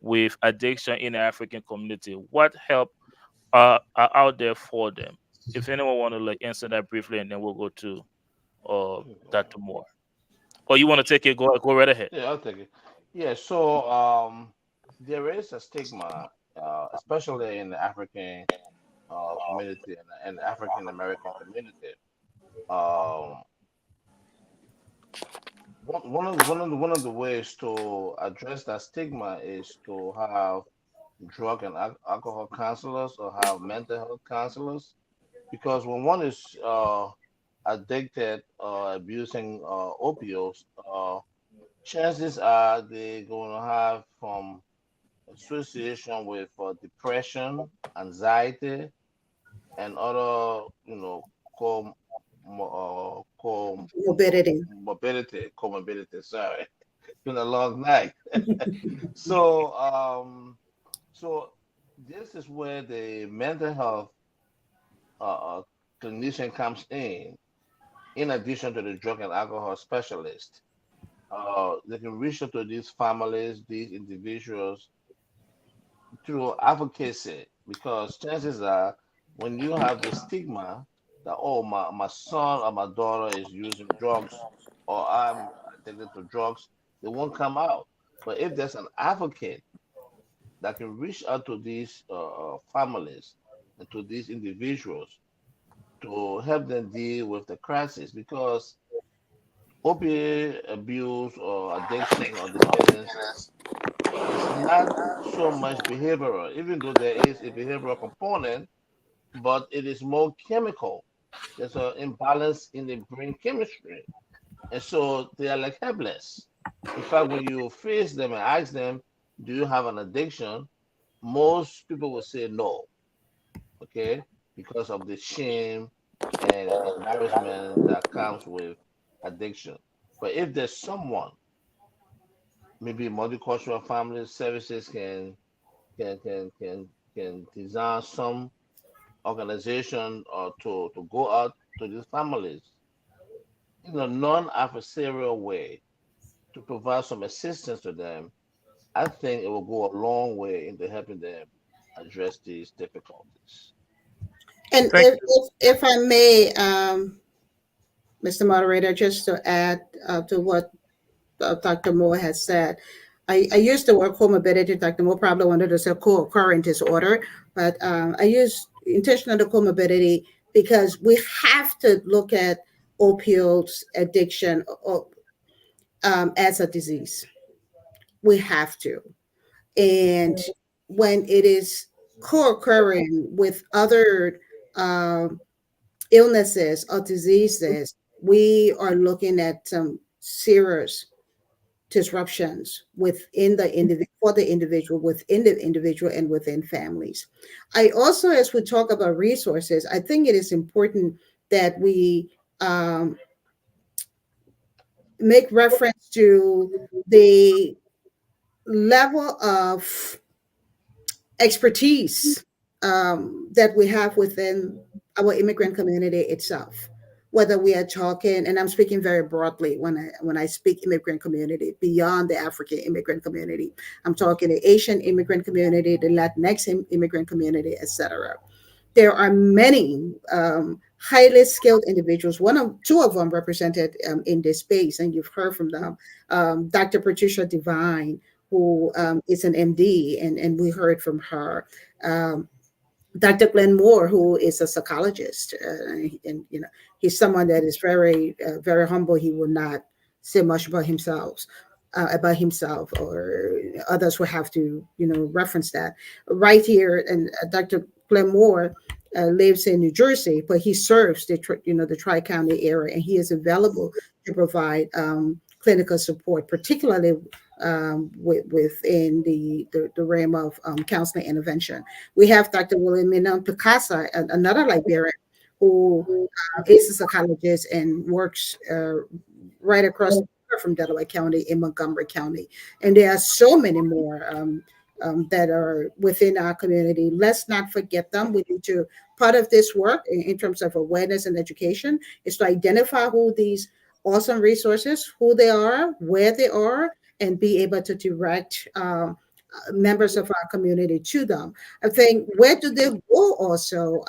with addiction in the African community. What help are out there for them? If anyone want to answer that briefly, and then we'll go to that tomorrow. Or you want to take it? Go right ahead. Yeah, I'll take it. Yeah, so there is a stigma, especially in the African community and the African American community. Um, one of the ways to address that stigma is to have drug and alcohol counselors or have mental health counselors, because when one is addicted or abusing opioids, chances are they're going to have from association with depression, anxiety, and other, Morbidity. comorbidity. Sorry, it's been a long night. So, so this is where the mental health uh, clinician comes in addition to the drug and alcohol specialist. They can reach out to these families, these individuals through advocacy because chances are when you have the stigma that, oh, my son or my daughter is using drugs or I'm addicted to drugs, they won't come out. But if there's an advocate that can reach out to these families and to these individuals to help them deal with the crisis, because opiate abuse or addiction or dependence is not so much behavioral, even though there is a behavioral component, but it is more chemical. There's an imbalance in the brain chemistry. And so they are like helpless. In fact, when you face them and ask them, do you have an addiction? Most people will say no, okay, because of the shame and embarrassment that comes with addiction. But if there's someone, maybe multicultural family services can can can can design some organization or to go out to these families in a non-adversarial way to provide some assistance to them, I think it will go a long way into helping them address these difficulties. And Thank if I may, Mr. Moderator, just to add to what Dr. Moore has said, I use the word comorbidity. Dr. Moore probably wanted to say co-occurring disorder, but I use intentional comorbidity because we have to look at opioids addiction as a disease. We have to. And when it is co-occurring with other um, illnesses or diseases, we are looking at some serious disruptions within the individual, for the individual, within the individual, and within families. I also, as we talk about resources, I think it is important that we make reference to the level of expertise that we have within our immigrant community itself. Whether we are talking, and I'm speaking very broadly when I speak immigrant community, beyond the African immigrant community, I'm talking the Asian immigrant community, the Latinx immigrant community, etc. There are many highly skilled individuals. Two of them represented in this space, and you've heard from them. Dr. Patricia Devine, who is an MD, and we heard from her. Dr. Glenn Moore, who is a psychologist, and he's someone that is very, very humble. He will not say much about himself, or others will have to, reference that right here. And Dr. Glenn Moore lives in New Jersey, but he serves the Tri-County area, and he is available to provide clinical support, particularly within the realm of counseling intervention. We have Dr. William Minon Picasa, another Liberian who is a psychologist and works right across the border from Delaware County in Montgomery County. And there are so many more that are within our community. Let's not forget them. We need to, part of this work in terms of awareness and education is to identify who these awesome resources, who they are, where they are, and be able to direct members of our community to them. I think, where do they go also?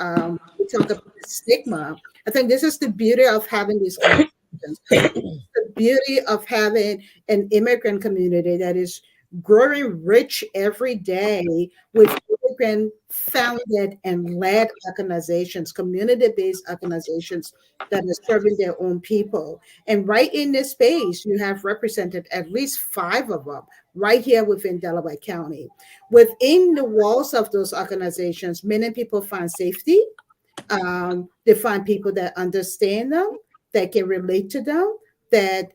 We talk about the stigma. I think this is the beauty of having these conversations. The beauty of having an immigrant community that is growing rich every day with immigrant founded and led organizations, community-based organizations that are serving their own people. And right in this space, you have represented at least 5 of them right here within Delaware County. Within the walls of those organizations, many people find safety. They find people that understand them, that can relate to them, that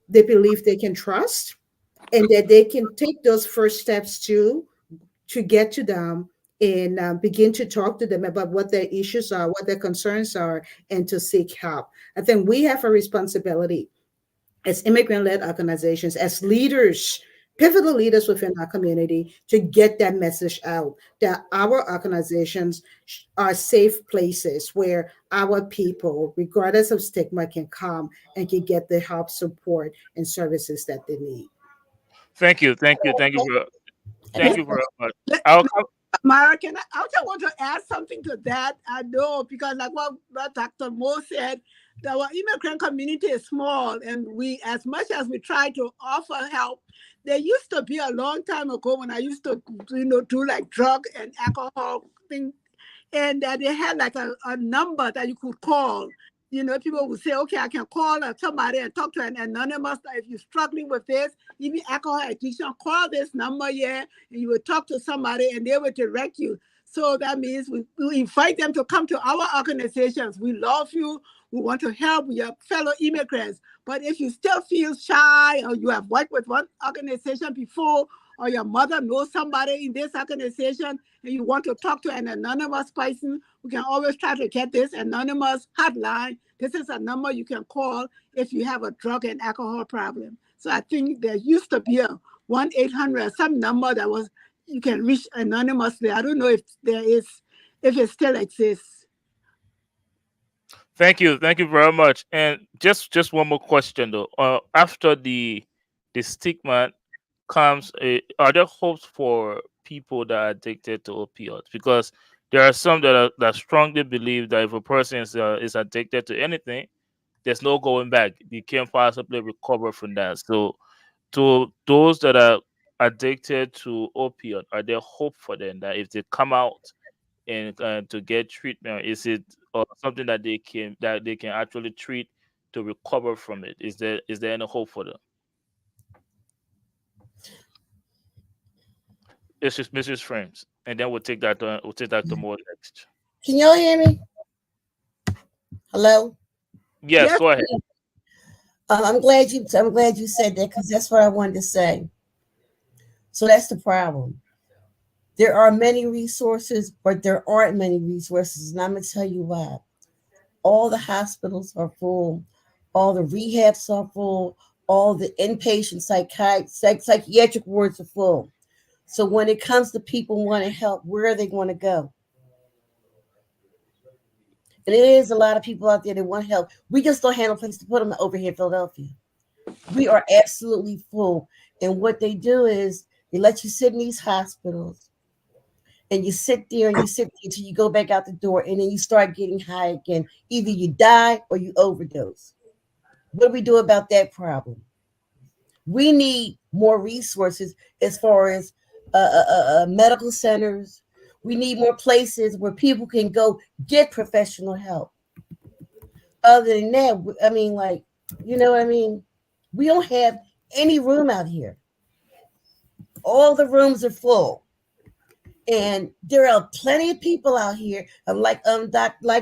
they believe they can trust, and that they can take those first steps to get to them and begin to talk to them about what their issues are, what their concerns are, and to seek help. I think we have a responsibility as immigrant-led organizations, as leaders, pivotal leaders within our community, to get that message out that our organizations are safe places where our people, regardless of stigma, can come and can get the help, support, and services that they need. Thank you, thank Let, you very much. let, I'll come. Mara, I also want to add something to that. I know because like what Dr. Mo said, that our immigrant community is small, and we, as much as we try to offer help, there used to be a long time ago when I used to, do like drug and alcohol thing, and that they had like a number that you could call. People would say, okay, I can call somebody and talk to an anonymous. If you're struggling with this, even alcohol addiction, call this number here, and you would talk to somebody and they will direct you. So that means we invite them to come to our organizations. We love you. We want to help your fellow immigrants. But if you still feel shy, or you have worked with one organization before, or your mother knows somebody in this organization, and you want to talk to an anonymous person, we can always try to get this anonymous hotline. This is a number you can call if you have a drug and alcohol problem. So I think there used to be a 1-800, some number that was you can reach anonymously. I don't know if there is, if it still exists. Thank you very much. And just one more question though. After the stigma comes, are there hopes for people that are addicted to opioids? Because there are some that strongly believe that if a person is addicted to anything, there's no going back. You can't possibly recover from that. So, to those that are addicted to opioid, are there hope for them that if they come out and to get treatment, is it something that they can actually treat to recover from it? Is there any hope for them? It's just Mrs. Frames, and then we'll take that to more next. Can y'all hear me? Hello. Yes, Yes. go ahead. I'm glad you said that because that's what I wanted to say. So that's the problem. There are many resources, but there aren't many resources, and I'm gonna tell you why. All the hospitals are full, all the rehabs are full, all the inpatient psychiatric wards are full. So when it comes to people wanting help, where are they going to go? And it is a lot of people out there that want help. We just don't have a place to put them over here in Philadelphia. We are absolutely full. And what they do is they let you sit in these hospitals and you sit there and you sit there until you go back out the door and then you start getting high again. Either you die or you overdose. What do we do about that problem? We need more resources as far as medical centers. We need more places where people can go get professional help. Other than that, I mean, like, you know what I mean? We don't have any room out here. All the rooms are full. And there are plenty of people out here. Like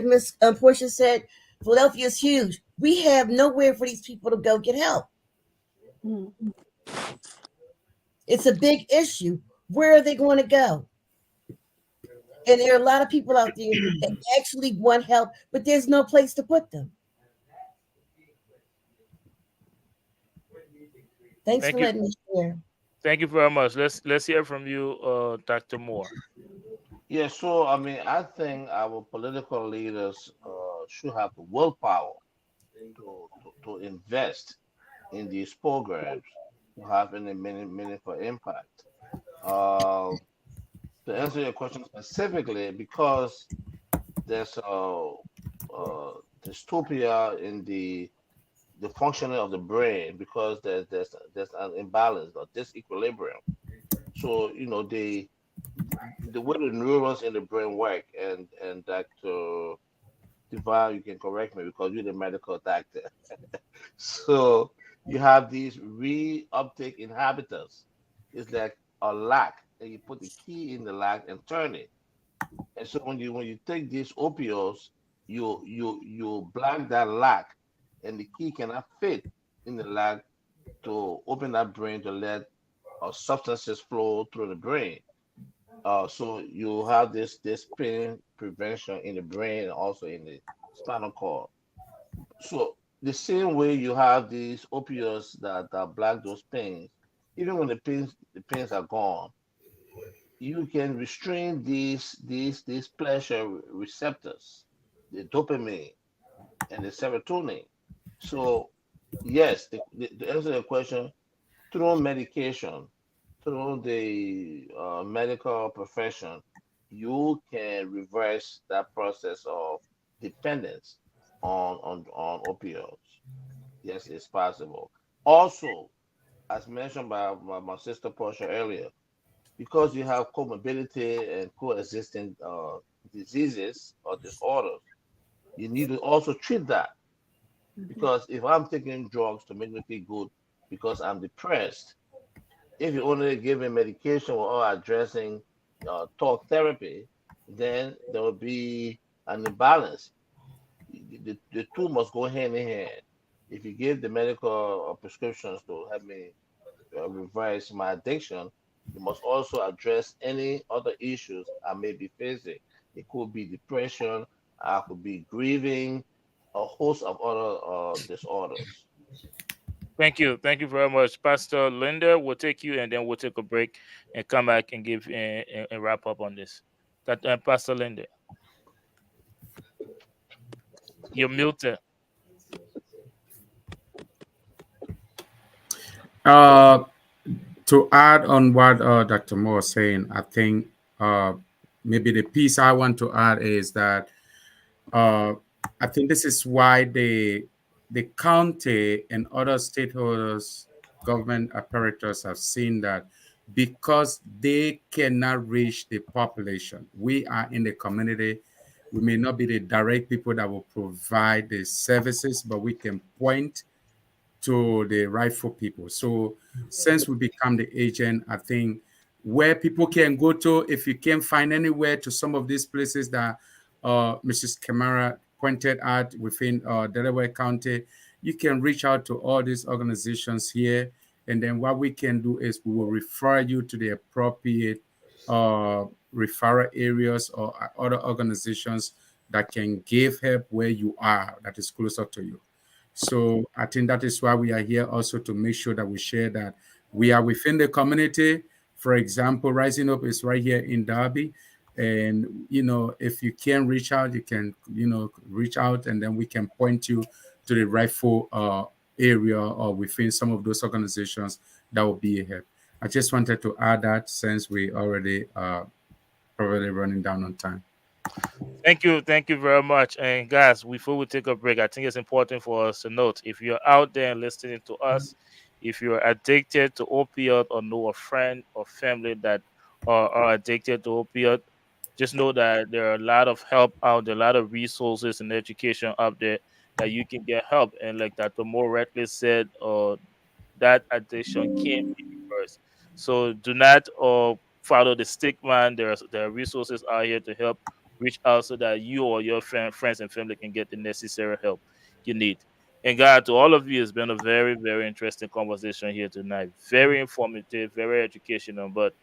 Miss Portia said, Philadelphia is huge. We have nowhere for these people to go get help. It's a big issue. Where are they going to go? And there are a lot of people out there that actually want help, but there's no place to put them. Thanks Thank for you. letting me share. Thank you very much. Let's hear from you, Dr. Moore. Yeah, so I mean, I think our political leaders should have the willpower to invest in these programs to have any meaningful impact. Uh, to answer your question specifically, because there's dystopia in the functioning of the brain, because there's an imbalance or disequilibrium. So the way the neurons in the brain work, and Dr. Divine, you can correct me because you're the medical doctor. So you have these reuptake inhibitors. It's like a lock, and you put the key in the lock and turn it. And so when you take these opioids, you blank that lock, and the key cannot fit in the lock to open that brain to let substances flow through the brain. So you have this pain prevention in the brain and also in the spinal cord. So the same way you have these opioids that block those pains, even when the pains are gone, you can restrain these pleasure receptors, the dopamine and the serotonin. So yes, to answer the question, through medication, through the medical profession, you can reverse that process of dependence on opioids. Yes, it's possible. Also, as mentioned by my sister Portia earlier, because you have comorbidity and coexisting diseases or disorders, you need to also treat that. Because if I'm taking drugs to make me feel good because I'm depressed, if you only give me medication or addressing talk therapy, then there will be an imbalance. The two must go hand in hand. If you give the medical prescriptions to help me reverse my addiction, you must also address any other issues I may be facing. It could be depression, I could be grieving, a host of other disorders. Thank you very much, Pastor Linda. We'll take you, and then we'll take a break and come back and give and wrap up on this. That Pastor Linda, you're muted. Uh, to add on what Dr. Moore was saying, I think maybe the piece I want to add is that uh, I think this is why the county and other stakeholders, government apparatus have seen that because they cannot reach the population, we are in the community. We may not be the direct people that will provide the services, but we can point to the rightful people. So since we become the agent, I think where people can go to, if you can't find anywhere to some of these places that Mrs. Kamara pointed out within Delaware County, you can reach out to all these organizations here. And then what we can do is we will refer you to the appropriate referral areas or other organizations that can give help where you are, that is closer to you. So I think that is why we are here also to make sure that we share that we are within the community. For example, Rising Up is right here in Derby. And, if you can reach out, you can, reach out and then we can point you to the rightful area or within some of those organizations that will be a help. I just wanted to add that since we already probably running down on time. Thank you very much. And guys, before we take a break, I think it's important for us to note if you're out there listening to us, if you're addicted to opioid or know a friend or family that are addicted to opioid, just know that there are a lot of help out there, a lot of resources and education out there that you can get help. And like Dr. Moore rightly said, that addiction can't be reversed. So do not follow the stigma. There are resources out here to help reach out so that you or your friends and family can get the necessary help you need. And God, to all of you, it's been a very, very interesting conversation here tonight. Very informative, very educational. But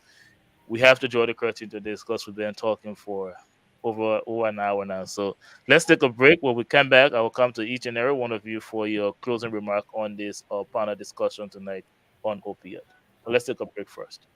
we have to draw the curtain to this because we've been talking for over an hour now. So let's take a break. When we come back, I will come to each and every one of you for your closing remark on this panel discussion tonight on opioid. But let's take a break first.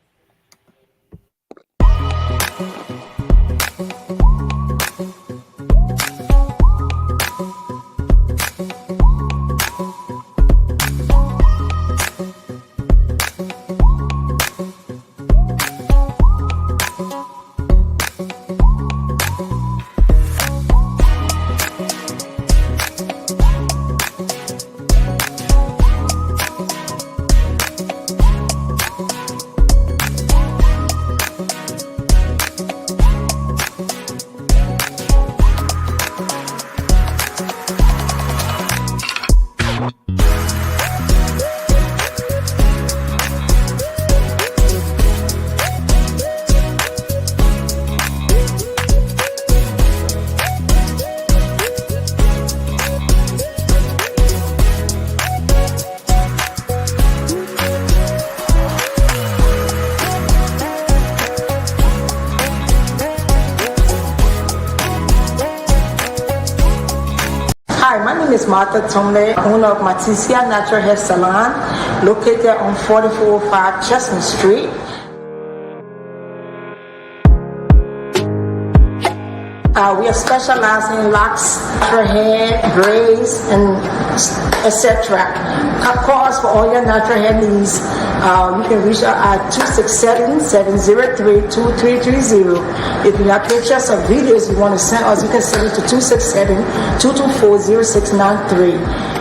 is Martha Tomley, owner of Matisia Natural Hair Salon, located on 4405 Chestnut Street. We are specializing in locks, natural hair, braids, and etc. Call us for all your natural hair needs. You can reach out at 267-703-2330. If you have pictures or videos you want to send us, you can send it to 267-224-0693.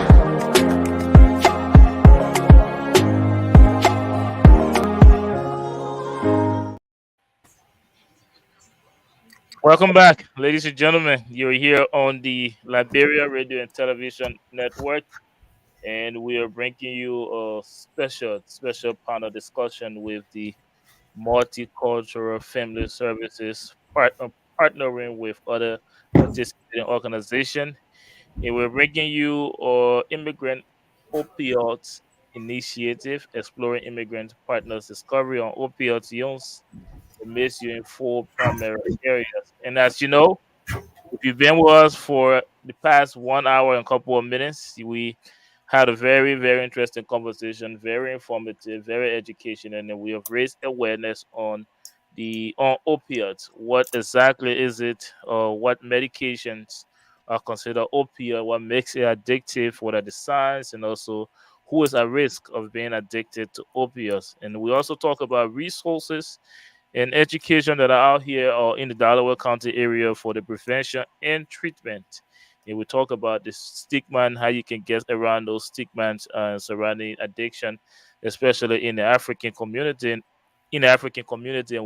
Welcome back, ladies and gentlemen. You're here on the Liberia Radio and Television Network, and we are bringing you a special panel discussion with the Multicultural Family Services partnering with other participating organizations. And we're bringing you Immigrant Opioids Initiative, exploring immigrant partners' discovery on opioid use and misuse in four primary areas. And as you know, if you've been with us for the past 1 hour and a couple of minutes, we had a very interesting conversation, very informative, very educational, and we have raised awareness on opioids. What exactly is it? What medications are considered opioid? What makes it addictive? What are the signs? And also, who is at risk of being addicted to opioids? And we also talk about resources and education that are out here or in the Delaware County area for the prevention and treatment. And we talk about the stigma and how you can get around those stigmas surrounding addiction, especially in the African community. And we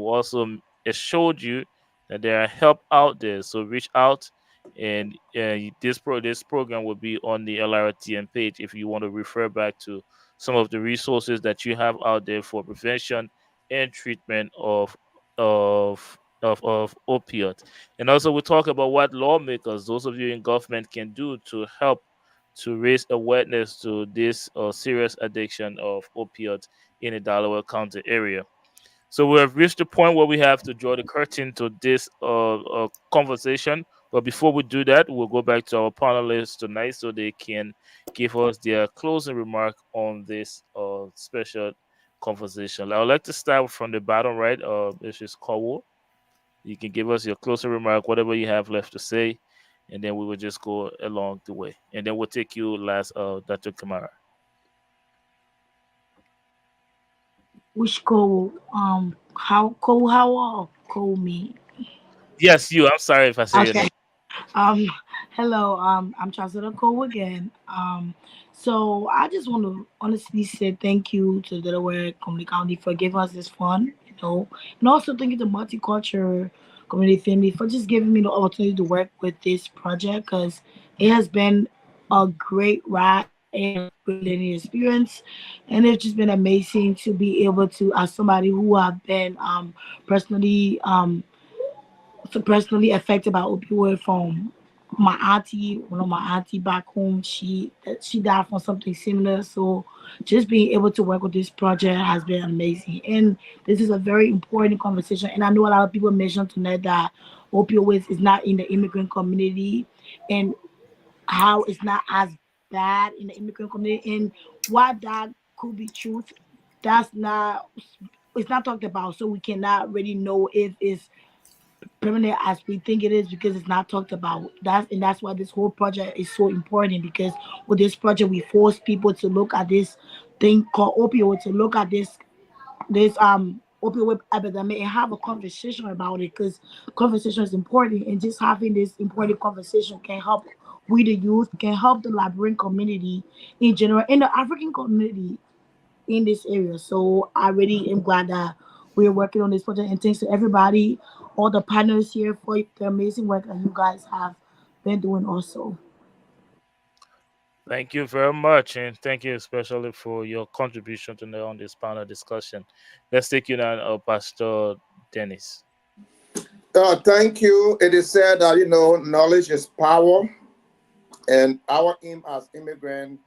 also showed you that there are help out there. So reach out, and this program will be on the LRTN page if you want to refer back to some of the resources that you have out there for prevention and treatment of opioids. And also we talk about what lawmakers, those of you in government, can do to help to raise awareness to this serious addiction of opioids in the Delaware County area. So we have reached the point where we have to draw the curtain to this conversation. But before we do that, we'll go back to our panelists tonight so they can give us their closing remark on this special conversation. I would like to start from the bottom right. This is Kawo. You can give us your closing remark, whatever you have left to say, and then we will just go along the way. And then we'll take you last, Dr. Kamara. Which call? How or call me? Yes, you. I'm sorry if I say your Okay. name. Um, hello. I'm Chazetta Cole again. So I just want to honestly say thank you to Delaware Community County for giving us this fun, and also thank you to Multicultural Community Family for just giving me the opportunity to work with this project because it has been a great ride and a great learning experience, and it's just been amazing to be able to, as somebody who have been personally personally affected by opioid from my auntie, one of my auntie back home. She died from something similar. So just being able to work with this project has been amazing. And this is a very important conversation. And I know a lot of people mentioned tonight that opioids is not in the immigrant community and how it's not as bad in the immigrant community and why that could be truth. That's not it's not talked about. So we cannot really know if it's permanent as we think it is because it's not talked about. That's why this whole project is so important because with this project we force people to look at this thing called opioid, to look at this opioid epidemic and have a conversation about it because conversation is important and just having this important conversation can help we the youth, can help the Liberian community in general and the African community in this area. So I really am glad that we're working on this project. And thanks to everybody, all the partners here for the amazing work that you guys have been doing also. Thank you very much, and thank you especially for your contribution to on this panel discussion. Let's take you now, Pastor Dennis. Thank you. It is said that, knowledge is power. And our aim as immigrant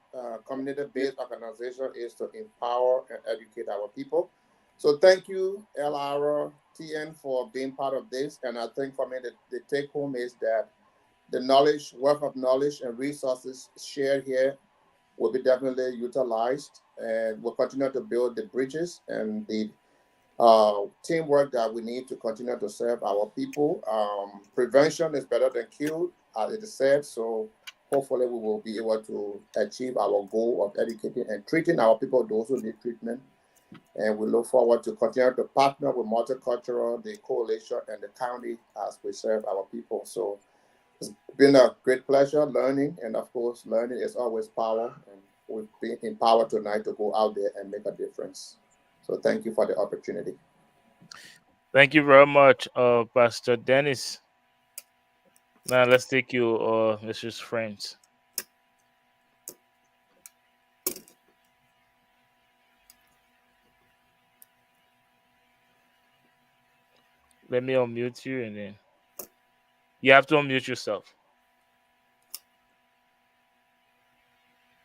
community-based organization is to empower and educate our people. So thank you, LRTN, for being part of this. And I think for me, the take home is that the knowledge, wealth of knowledge and resources shared here will be definitely utilized, and we'll continue to build the bridges and the teamwork that we need to continue to serve our people. Prevention is better than cure, as it is said. So hopefully we will be able to achieve our goal of educating and treating our people, those who need treatment. And we look forward to continue to partner with Multicultural, the coalition, and the county as we serve our people. So it's been a great pleasure learning, and of course, learning is always power. And we've been empowered tonight to go out there and make a difference. So thank you for the opportunity. Thank you very much, Pastor Dennis. Now let's take you, Mrs. Friends. Let me unmute you, and then you have to unmute yourself.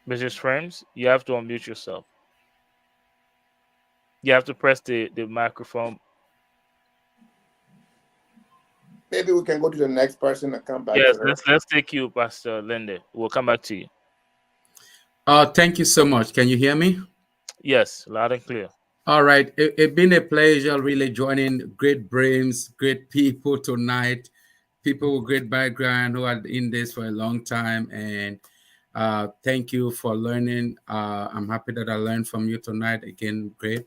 Mrs. Frames, you have to unmute yourself. You have to press the microphone. Maybe we can go to the next person and come back to Yes, her. let's take you, Pastor Linda. We'll come back to you. Thank you so much. Can you hear me? Yes, loud and clear. All right. It's been a pleasure really joining great brains, great people tonight, people with great background who are in this for a long time. And thank you for learning. I'm happy that I learned from you tonight. Again, great.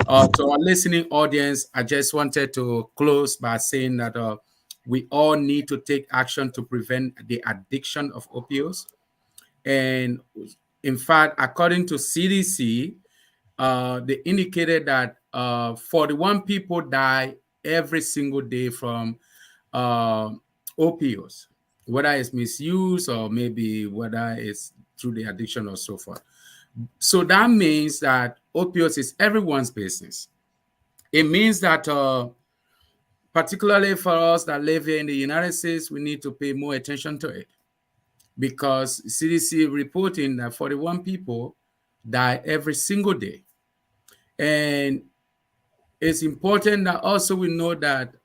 To our listening audience, I just wanted to close by saying that we all need to take action to prevent the addiction of opioids. And in fact, according to CDC, they indicated that 41 people die every single day from uh, opioids, whether it's misuse or maybe whether it's through the addiction or so forth. So that means that opioids is everyone's business. It means that particularly for us that live here in the United States, we need to pay more attention to it because CDC reporting that 41 people die every single day. And it's important that also we know that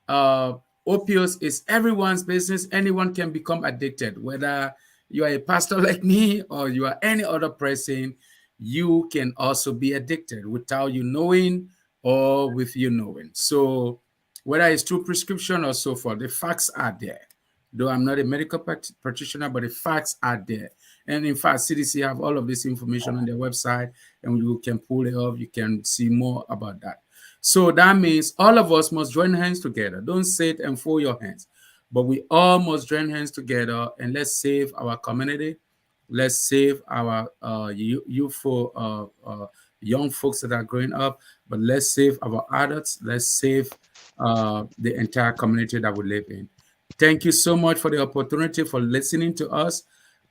uh, opioids is everyone's business. Anyone can become addicted, whether you are a pastor like me or you are any other person. You can also be addicted without you knowing or with you knowing. So, whether it's through prescription or so forth, the facts are there. Though I'm not a medical practitioner, but the facts are there. And in fact, CDC have all of this information on their website, and you can pull it up. You can see more about that. So that means all of us must join hands together. Don't sit and fold your hands, but we all must join hands together and let's save our community. Let's save our youthful, young folks that are growing up, but let's save our adults. Let's save the entire community that we live in. Thank you so much for the opportunity for listening to us.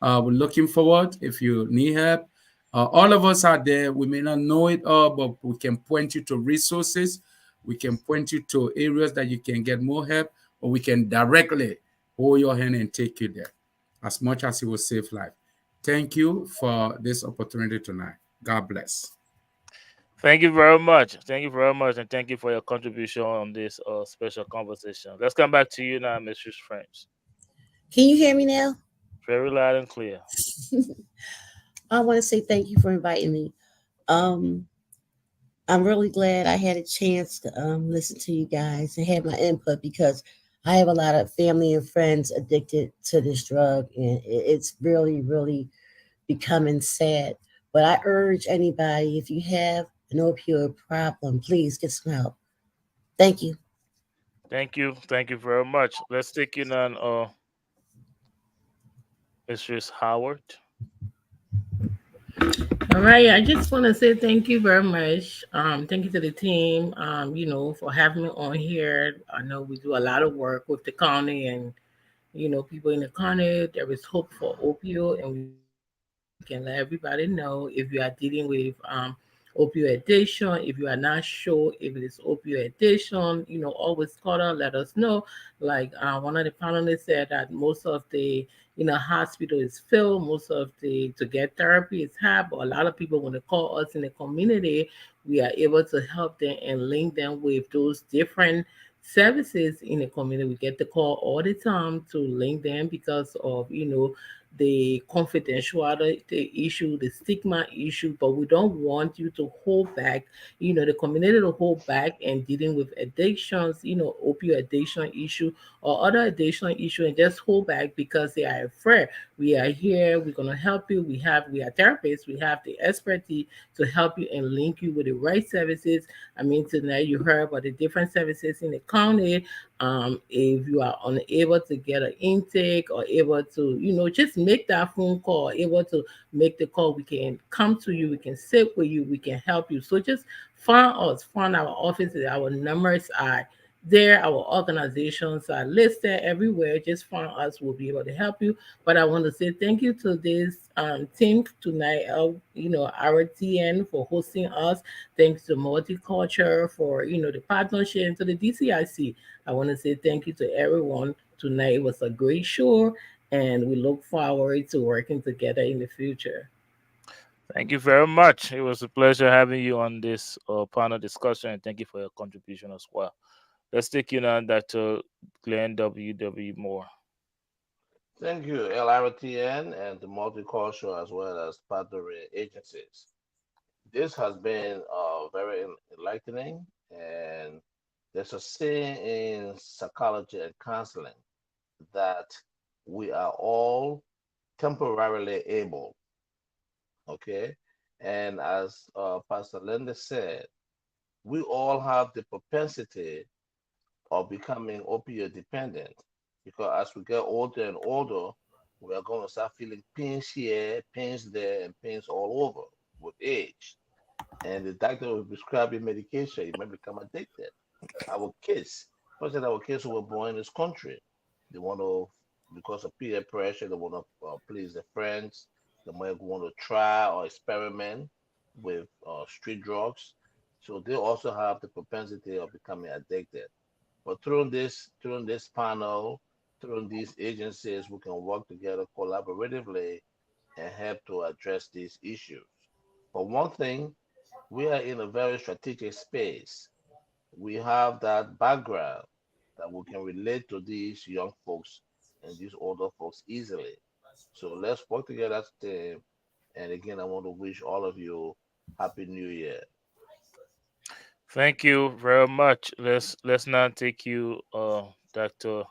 We're looking forward. If you need help, all of us out there, we may not know it all, but we can point you to resources. We can point you to areas that you can get more help, or we can directly hold your hand and take you there as much as it will save life. Thank you for this opportunity tonight. God bless. Thank you very much. Thank you very much, and thank you for your contribution on this special conversation. Let's come back to you now, Mrs. Frames. Can you hear me now? Very loud and clear. I want to say thank you for inviting me. Um, I'm really glad I had a chance to listen to you guys and have my input because I have a lot of family and friends addicted to this drug, and it's really, really becoming sad. But I urge anybody, if you have an opioid problem, please get some help. Thank you. Thank you. Thank you very much. Let's take you now, Mrs. Howard. All right, I just want to say thank you very much. Thank you to the team, for having me on here. I know we do a lot of work with the county and, people in the county. There is hope for opioid, and we can let everybody know if you are dealing with opioid addiction, if you are not sure if it is opioid addiction, always call us, let us know. Like one of the panelists said that most of the hospital is filled, most of the to get therapy is hard, but a lot of people when they call us in the community, we are able to help them and link them with those different services in the community. We get the call all the time to link them because of, the confidentiality issue, the stigma issue, but we don't want you to hold back, the community to hold back and dealing with addictions, opioid addiction issue or other addiction issue and just hold back because they are afraid. We are here, we're gonna help you. We are therapists, we have the expertise to help you and link you with the right services. I mean, tonight you heard about the different services in the county. If you are unable to get an intake or able to, just make that phone call, able to make the call, we can come to you, we can sit with you, we can help you. So just find us, find our offices, our numbers are there, our organizations are listed everywhere. Just find us, we'll be able to help you. But I want to say thank you to this team tonight, our TN for hosting us. Thanks to Multicultural for, the partnership, and to the DCIC. I want to say thank you to everyone tonight. It was a great show, and we look forward to working together in the future. Thank you very much. It was a pleasure having you on this panel discussion, and thank you for your contribution as well. Let's take you now, Dr. Glenn W. Moore. Thank you, LRTN and the multicultural as well as partnering agencies. This has been very enlightening, and there's a saying in psychology and counseling that we are all temporarily able, okay? And as Pastor Linda said, we all have the propensity of becoming opioid dependent because as we get older and older, we are going to start feeling pains here, pains there, and pains all over with age. And the doctor will prescribe you medication, you may become addicted. Our kids, especially our kids who were born in this country, they want to, because of peer pressure, they want to please their friends. They might want to try or experiment with street drugs. So they also have the propensity of becoming addicted. But through this panel, through these agencies, we can work together collaboratively and help to address these issues. For one thing, we are in a very strategic space. We have that background that we can relate to these young folks and these older folks easily. So let's work together as a team. And again, I want to wish all of you Happy New Year. Thank you very much. Let's now take you, Dr.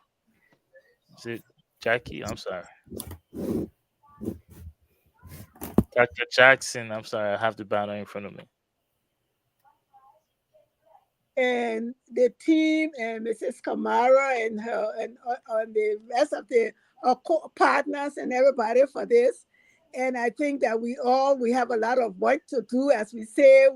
Is it Jackie? I'm sorry. Dr. Jackson. I'm sorry. I have the banner in front of me. And the team and Mrs. Kamara and her and the rest of the partners and everybody for this. And I think that we have a lot of work to do. As we say,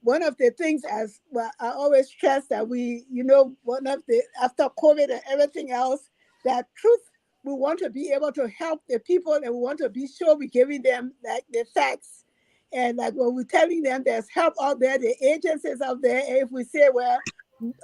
one of the things, as well, I always stress that one of the, after COVID and everything else, that truth, we want to be able to help the people and we want to be sure we're giving them like the facts. And like when we're telling them there's help out there, the agencies out there, if we say, well,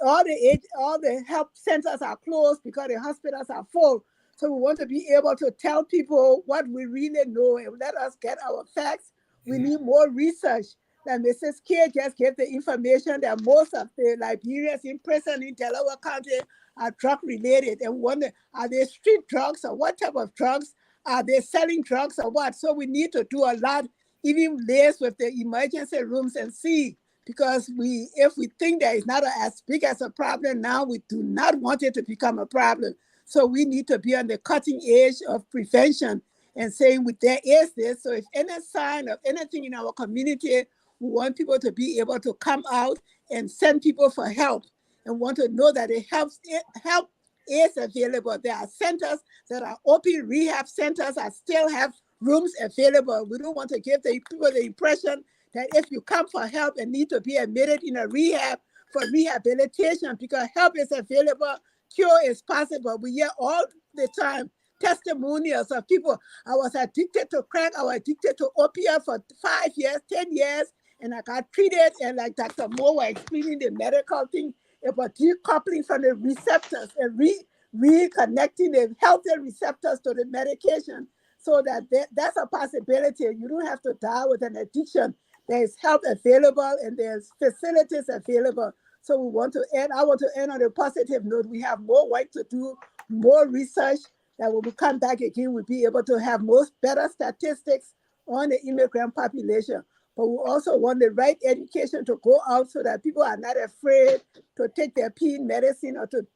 all the help centers are closed because the hospitals are full. So we want to be able to tell people what we really know and let us get our facts. We need more research. That Mrs. K just gave the information that most of the Liberians in prison in Delaware County are drug related. And wonder, are they street drugs or what type of drugs? Are they selling drugs or what? So we need to do a lot, even liaise with the emergency rooms and see, because if we think that it's not as big as a problem now, we do not want it to become a problem. So we need to be on the cutting edge of prevention and saying there is this. So if any sign of anything in our community, we want people to be able to come out and send people for help and want to know that help is available. There are centers that are open, rehab centers that still have rooms available. We don't want to give the people the impression that if you come for help and need to be admitted in a rehab for rehabilitation, because help is available, cure is possible. We hear all the time testimonials of people. I was addicted to crack, I was addicted to opioid for 5 years, 10 years, and I got treated, and like Dr. Moore was explaining the medical thing about decoupling from the receptors and reconnecting the healthy receptors to the medication, so that that's a possibility. You don't have to die with an addiction. There's help available and there's facilities available. So we want to end. I want to end on a positive note. We have more work to do, more research. That when we come back again, we'll be able to have better statistics on the immigrant population. But we also want the right education to go out so that people are not afraid to take their pain medicine or to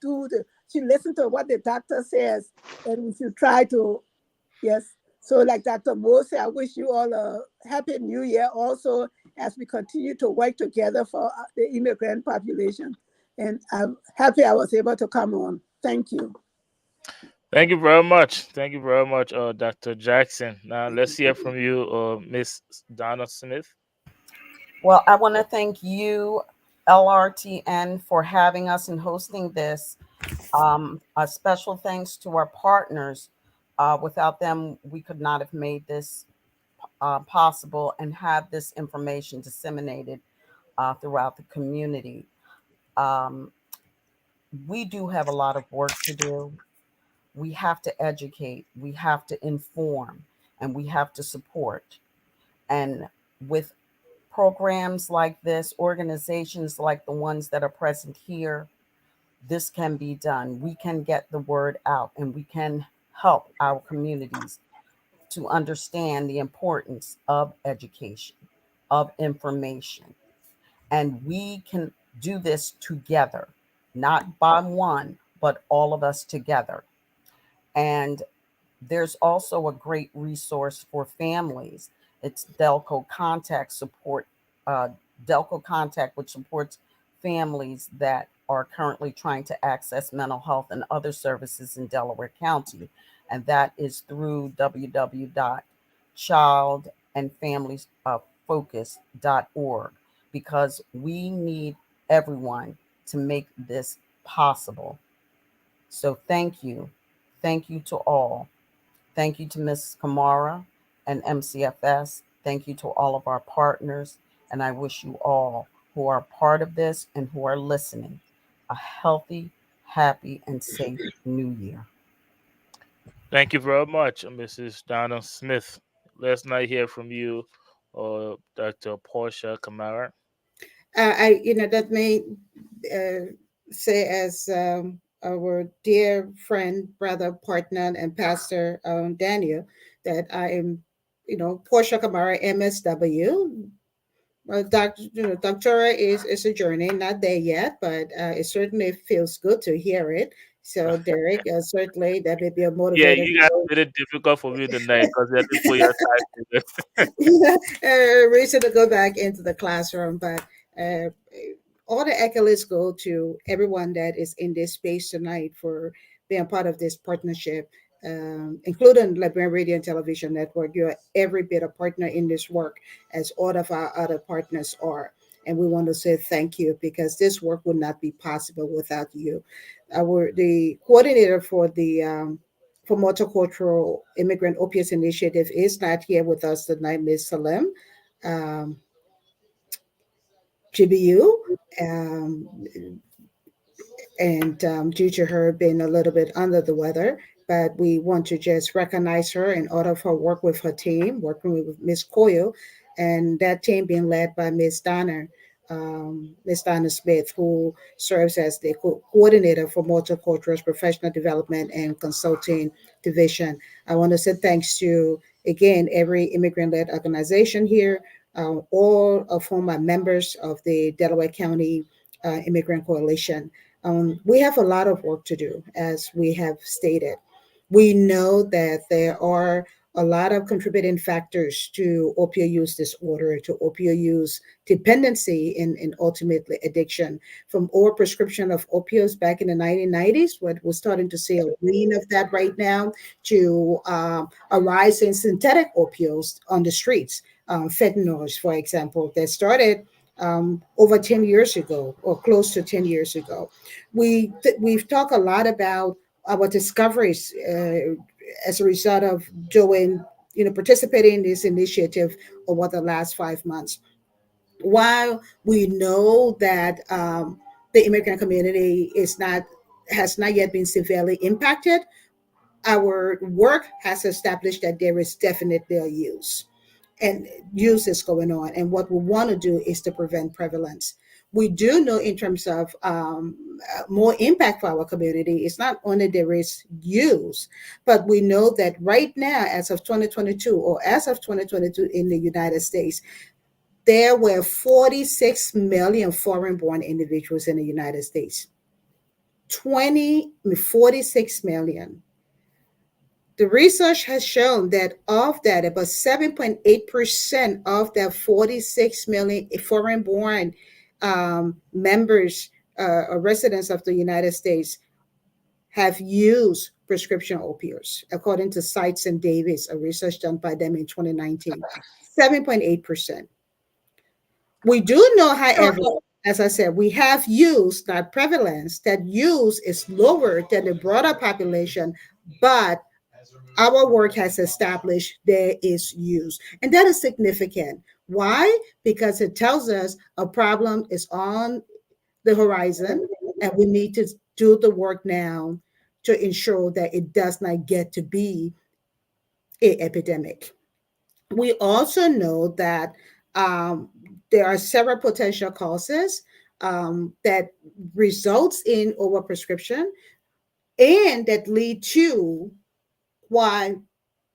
listen to what the doctor says, and we should try to, yes. So like Dr. Moore said, I wish you all a happy new year also as we continue to work together for the immigrant population. And I'm happy I was able to come on. Thank you. Thank you very much. Thank you very much, Dr. Jackson. Now let's hear from you, Miss Donna Smith. Well, I want to thank you, LRTN, for having us and hosting this. A special thanks to our partners. Without them, we could not have made this possible and have this information disseminated throughout the community. Um, we do have a lot of work to do. We have to educate, we have to inform, and we have to support. And with programs like this, organizations like the ones that are present here, this can be done. We can get the word out and we can help our communities to understand the importance of education, of information. And we can do this together, not by one, but all of us together. And there's also a great resource for families. It's Delco Contact Support, uh, Delco Contact, which supports families that are currently trying to access mental health and other services in Delaware County. And that is through www.childandfamiliesfocus.org, because we need everyone to make this possible. So thank you. Thank you to all. Thank you to Ms. Kamara and MCFS. Thank you to all of our partners. And I wish you all who are part of this and who are listening a healthy, happy, and safe new year. Thank you very much, Mrs. Donna Smith. Let's now hear from you, Dr. Portia Kamara. That may say as our dear friend, brother, partner, and pastor Daniel, that I am, Portia Kamara, MSW. Well, doctorate is a journey, not there yet, but it certainly feels good to hear it. So, Derek, certainly that may be a Yeah, motivator. you guys made it difficult for me tonight because you didn't put your time in this. Reason to go back into the classroom, but uh, all the accolades go to everyone that is in this space tonight for being part of this partnership, including Liberian Radio and Television Network. You're every bit a partner in this work, as all of our other partners are. And we want to say thank you because this work would not be possible without you. The coordinator for Multicultural Immigrant Opiates Initiative is not here with us tonight, Ms. Salem. Um, GBU, um, and due to her being a little bit under the weather, but we want to just recognize her in order for work with her team, working with Miss Coyle, and that team being led by Miss Donna Smith, who serves as the coordinator for Multicultural Professional Development and Consulting Division. I want to say thanks to, again, every immigrant-led organization here, all of whom are members of the Delaware County Immigrant Coalition. We have a lot of work to do, as we have stated. We know that there are a lot of contributing factors to opioid use disorder, to opioid use dependency, and ultimately addiction. From over prescription of opioids back in the 1990s, what we're starting to see a wane of that right now, to a rise in synthetic opioids on the streets, fentanyls, for example, that started over 10 years ago or close to 10 years ago. We've talked a lot about our discoveries as a result of participating in this initiative over the last 5 months. While we know that the immigrant community has not yet been severely impacted, our work has established that there is definitely a use and use is going on. And what we want to do is to prevent prevalence. We do know in terms of more impact for our community, it's not only there is use, but we know that right now, as of 2022 or as of 2022 in the United States, there were 46 million foreign born individuals in the United States. 46 million. The research has shown that of that, about 7.8% of that 46 million foreign born members or residents of the United States have used prescription opioids, according to Sites and Davis, a research done by them in 2019. 7.8%. We do know, however, as I said, we have use, not prevalence, that use is lower than the broader population, but our work has established there is use. And that is significant. Why? Because it tells us a problem is on the horizon and we need to do the work now to ensure that it does not get to be an epidemic. We also know that there are several potential causes that results in overprescription and that lead to why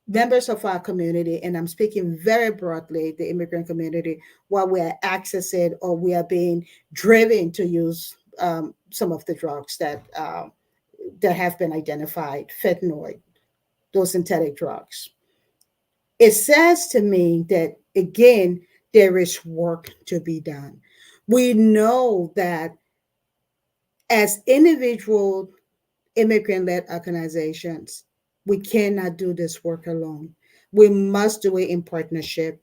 members of our community, and I'm speaking very broadly, the immigrant community, while we are accessing or we are being driven to use some of the drugs that have been identified, fentanyl, those synthetic drugs. It says to me that, again, there is work to be done. We know that as individual immigrant led organizations, we cannot do this work alone. We must do it in partnership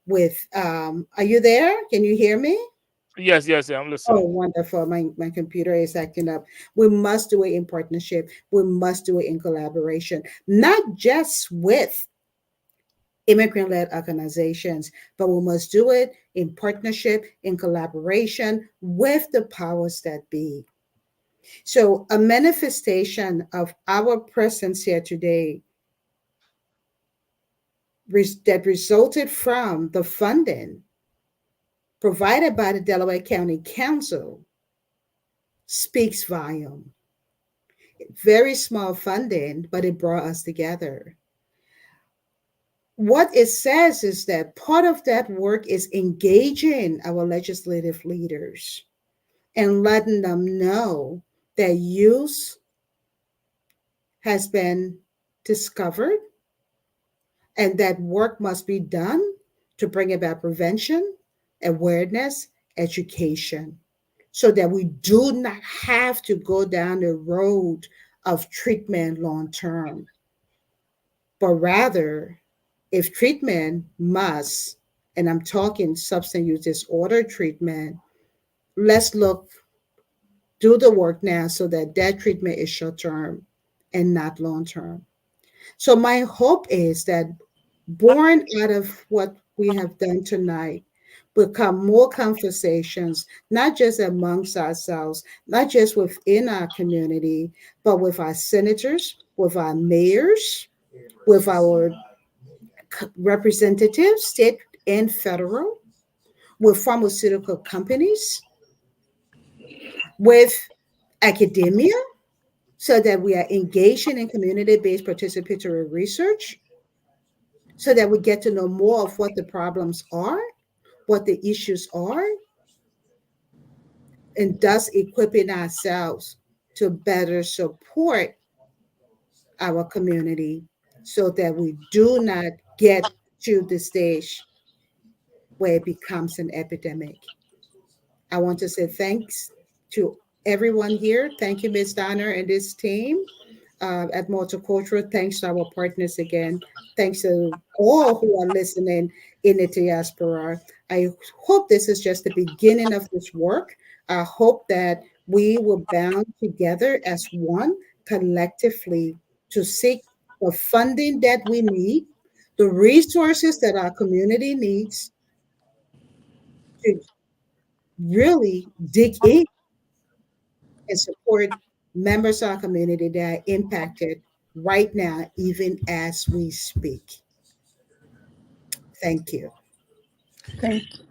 with, are you there? Can you hear me? Yes, yes, I'm Oh, listening. wonderful. My computer is acting up. We must do it in partnership. We must do it in collaboration, not just with immigrant led organizations, but we must do it in partnership, in collaboration with the powers that be. So, a manifestation of our presence here today that resulted from the funding provided by the Delaware County Council speaks volume. Very small funding, but it brought us together. What it says is that part of that work is engaging our legislative leaders and letting them know that use has been discovered and that work must be done to bring about prevention, awareness, education, so that we do not have to go down the road of treatment long term, but rather, if treatment must, and I'm talking substance use disorder treatment, let's do the work now so that that treatment is short term and not long term. So my hope is that born out of what we have done tonight will come more conversations, not just amongst ourselves, not just within our community, but with our senators, with our mayors, with our representatives, state and federal, with pharmaceutical companies, with academia, so that we are engaging in community based participatory research, so that we get to know more of what the problems are, what the issues are, and thus equipping ourselves to better support our community so that we do not get to the stage where it becomes an epidemic. I want to say thanks to everyone here. Thank you, Ms. Donner and this team at Multicultural. Thanks to our partners again. Thanks to all who are listening in the diaspora. I hope this is just the beginning of this work. I hope that we will bound together as one collectively to seek the funding that we need, the resources that our community needs to really dig in and support members of our community that are impacted right now, even as we speak. Thank you. Thank you.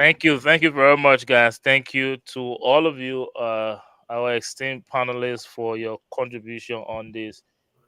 Thank you very much, guys. Thank you to all of you, our esteemed panelists, for your contribution on this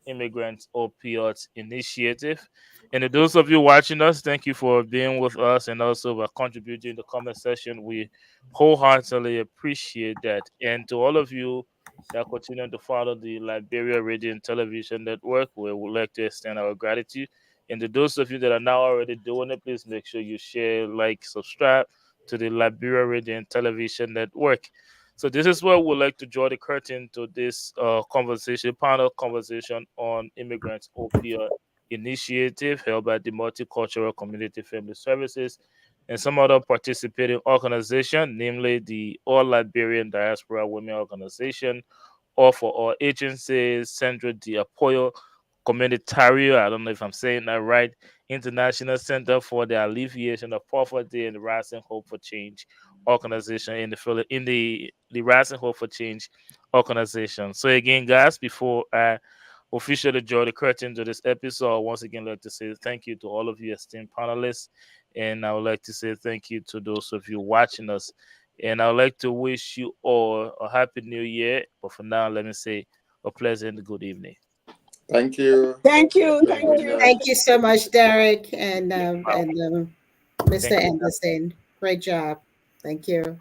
Immigrant Opioids Initiative. And to those of you watching us, thank you for being with us and also for contributing in the comment section. We wholeheartedly appreciate that. And to all of you that continue to follow the Liberia Radio and Television Network, we would like to extend our gratitude. And to those of you that are now already doing it, please make sure you share, like, subscribe to the Liberia Radio and Television Network. So this is where we'd like to draw the curtain to this panel conversation on Immigrants Opioid Initiative held by the Multicultural Community Family Services and some other participating organization, namely the All Liberian Diaspora Women Organization, or for all agencies, Centro de Apoyo Comunitario, I don't know if I'm saying that right, International Center for the Alleviation of Poverty and the Rising Hope for Change organization in the Rising Hope for Change organization. So again, guys, before I officially draw the curtain to this episode, I once again like to say thank you to all of you esteemed panelists, and I would like to say thank you to those of you watching us. And I would like to wish you all a happy new year. But for now, let me say a pleasant good evening. Thank you. Thank you. Thank Thank you, you. Thank you so much, Derek and Mr. Thank you. Anderson. Great job. Thank you.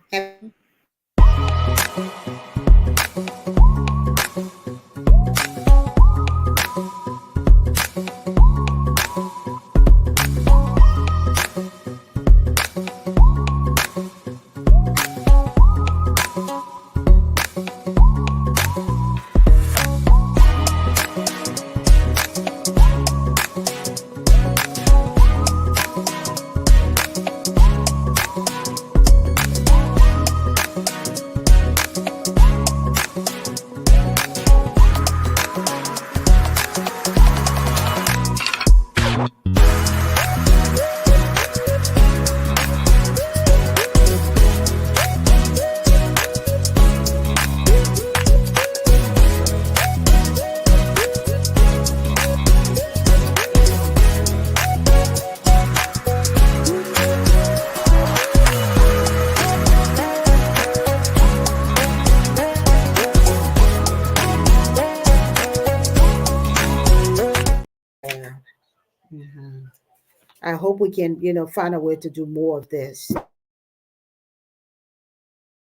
I hope we can, find a way to do more of this.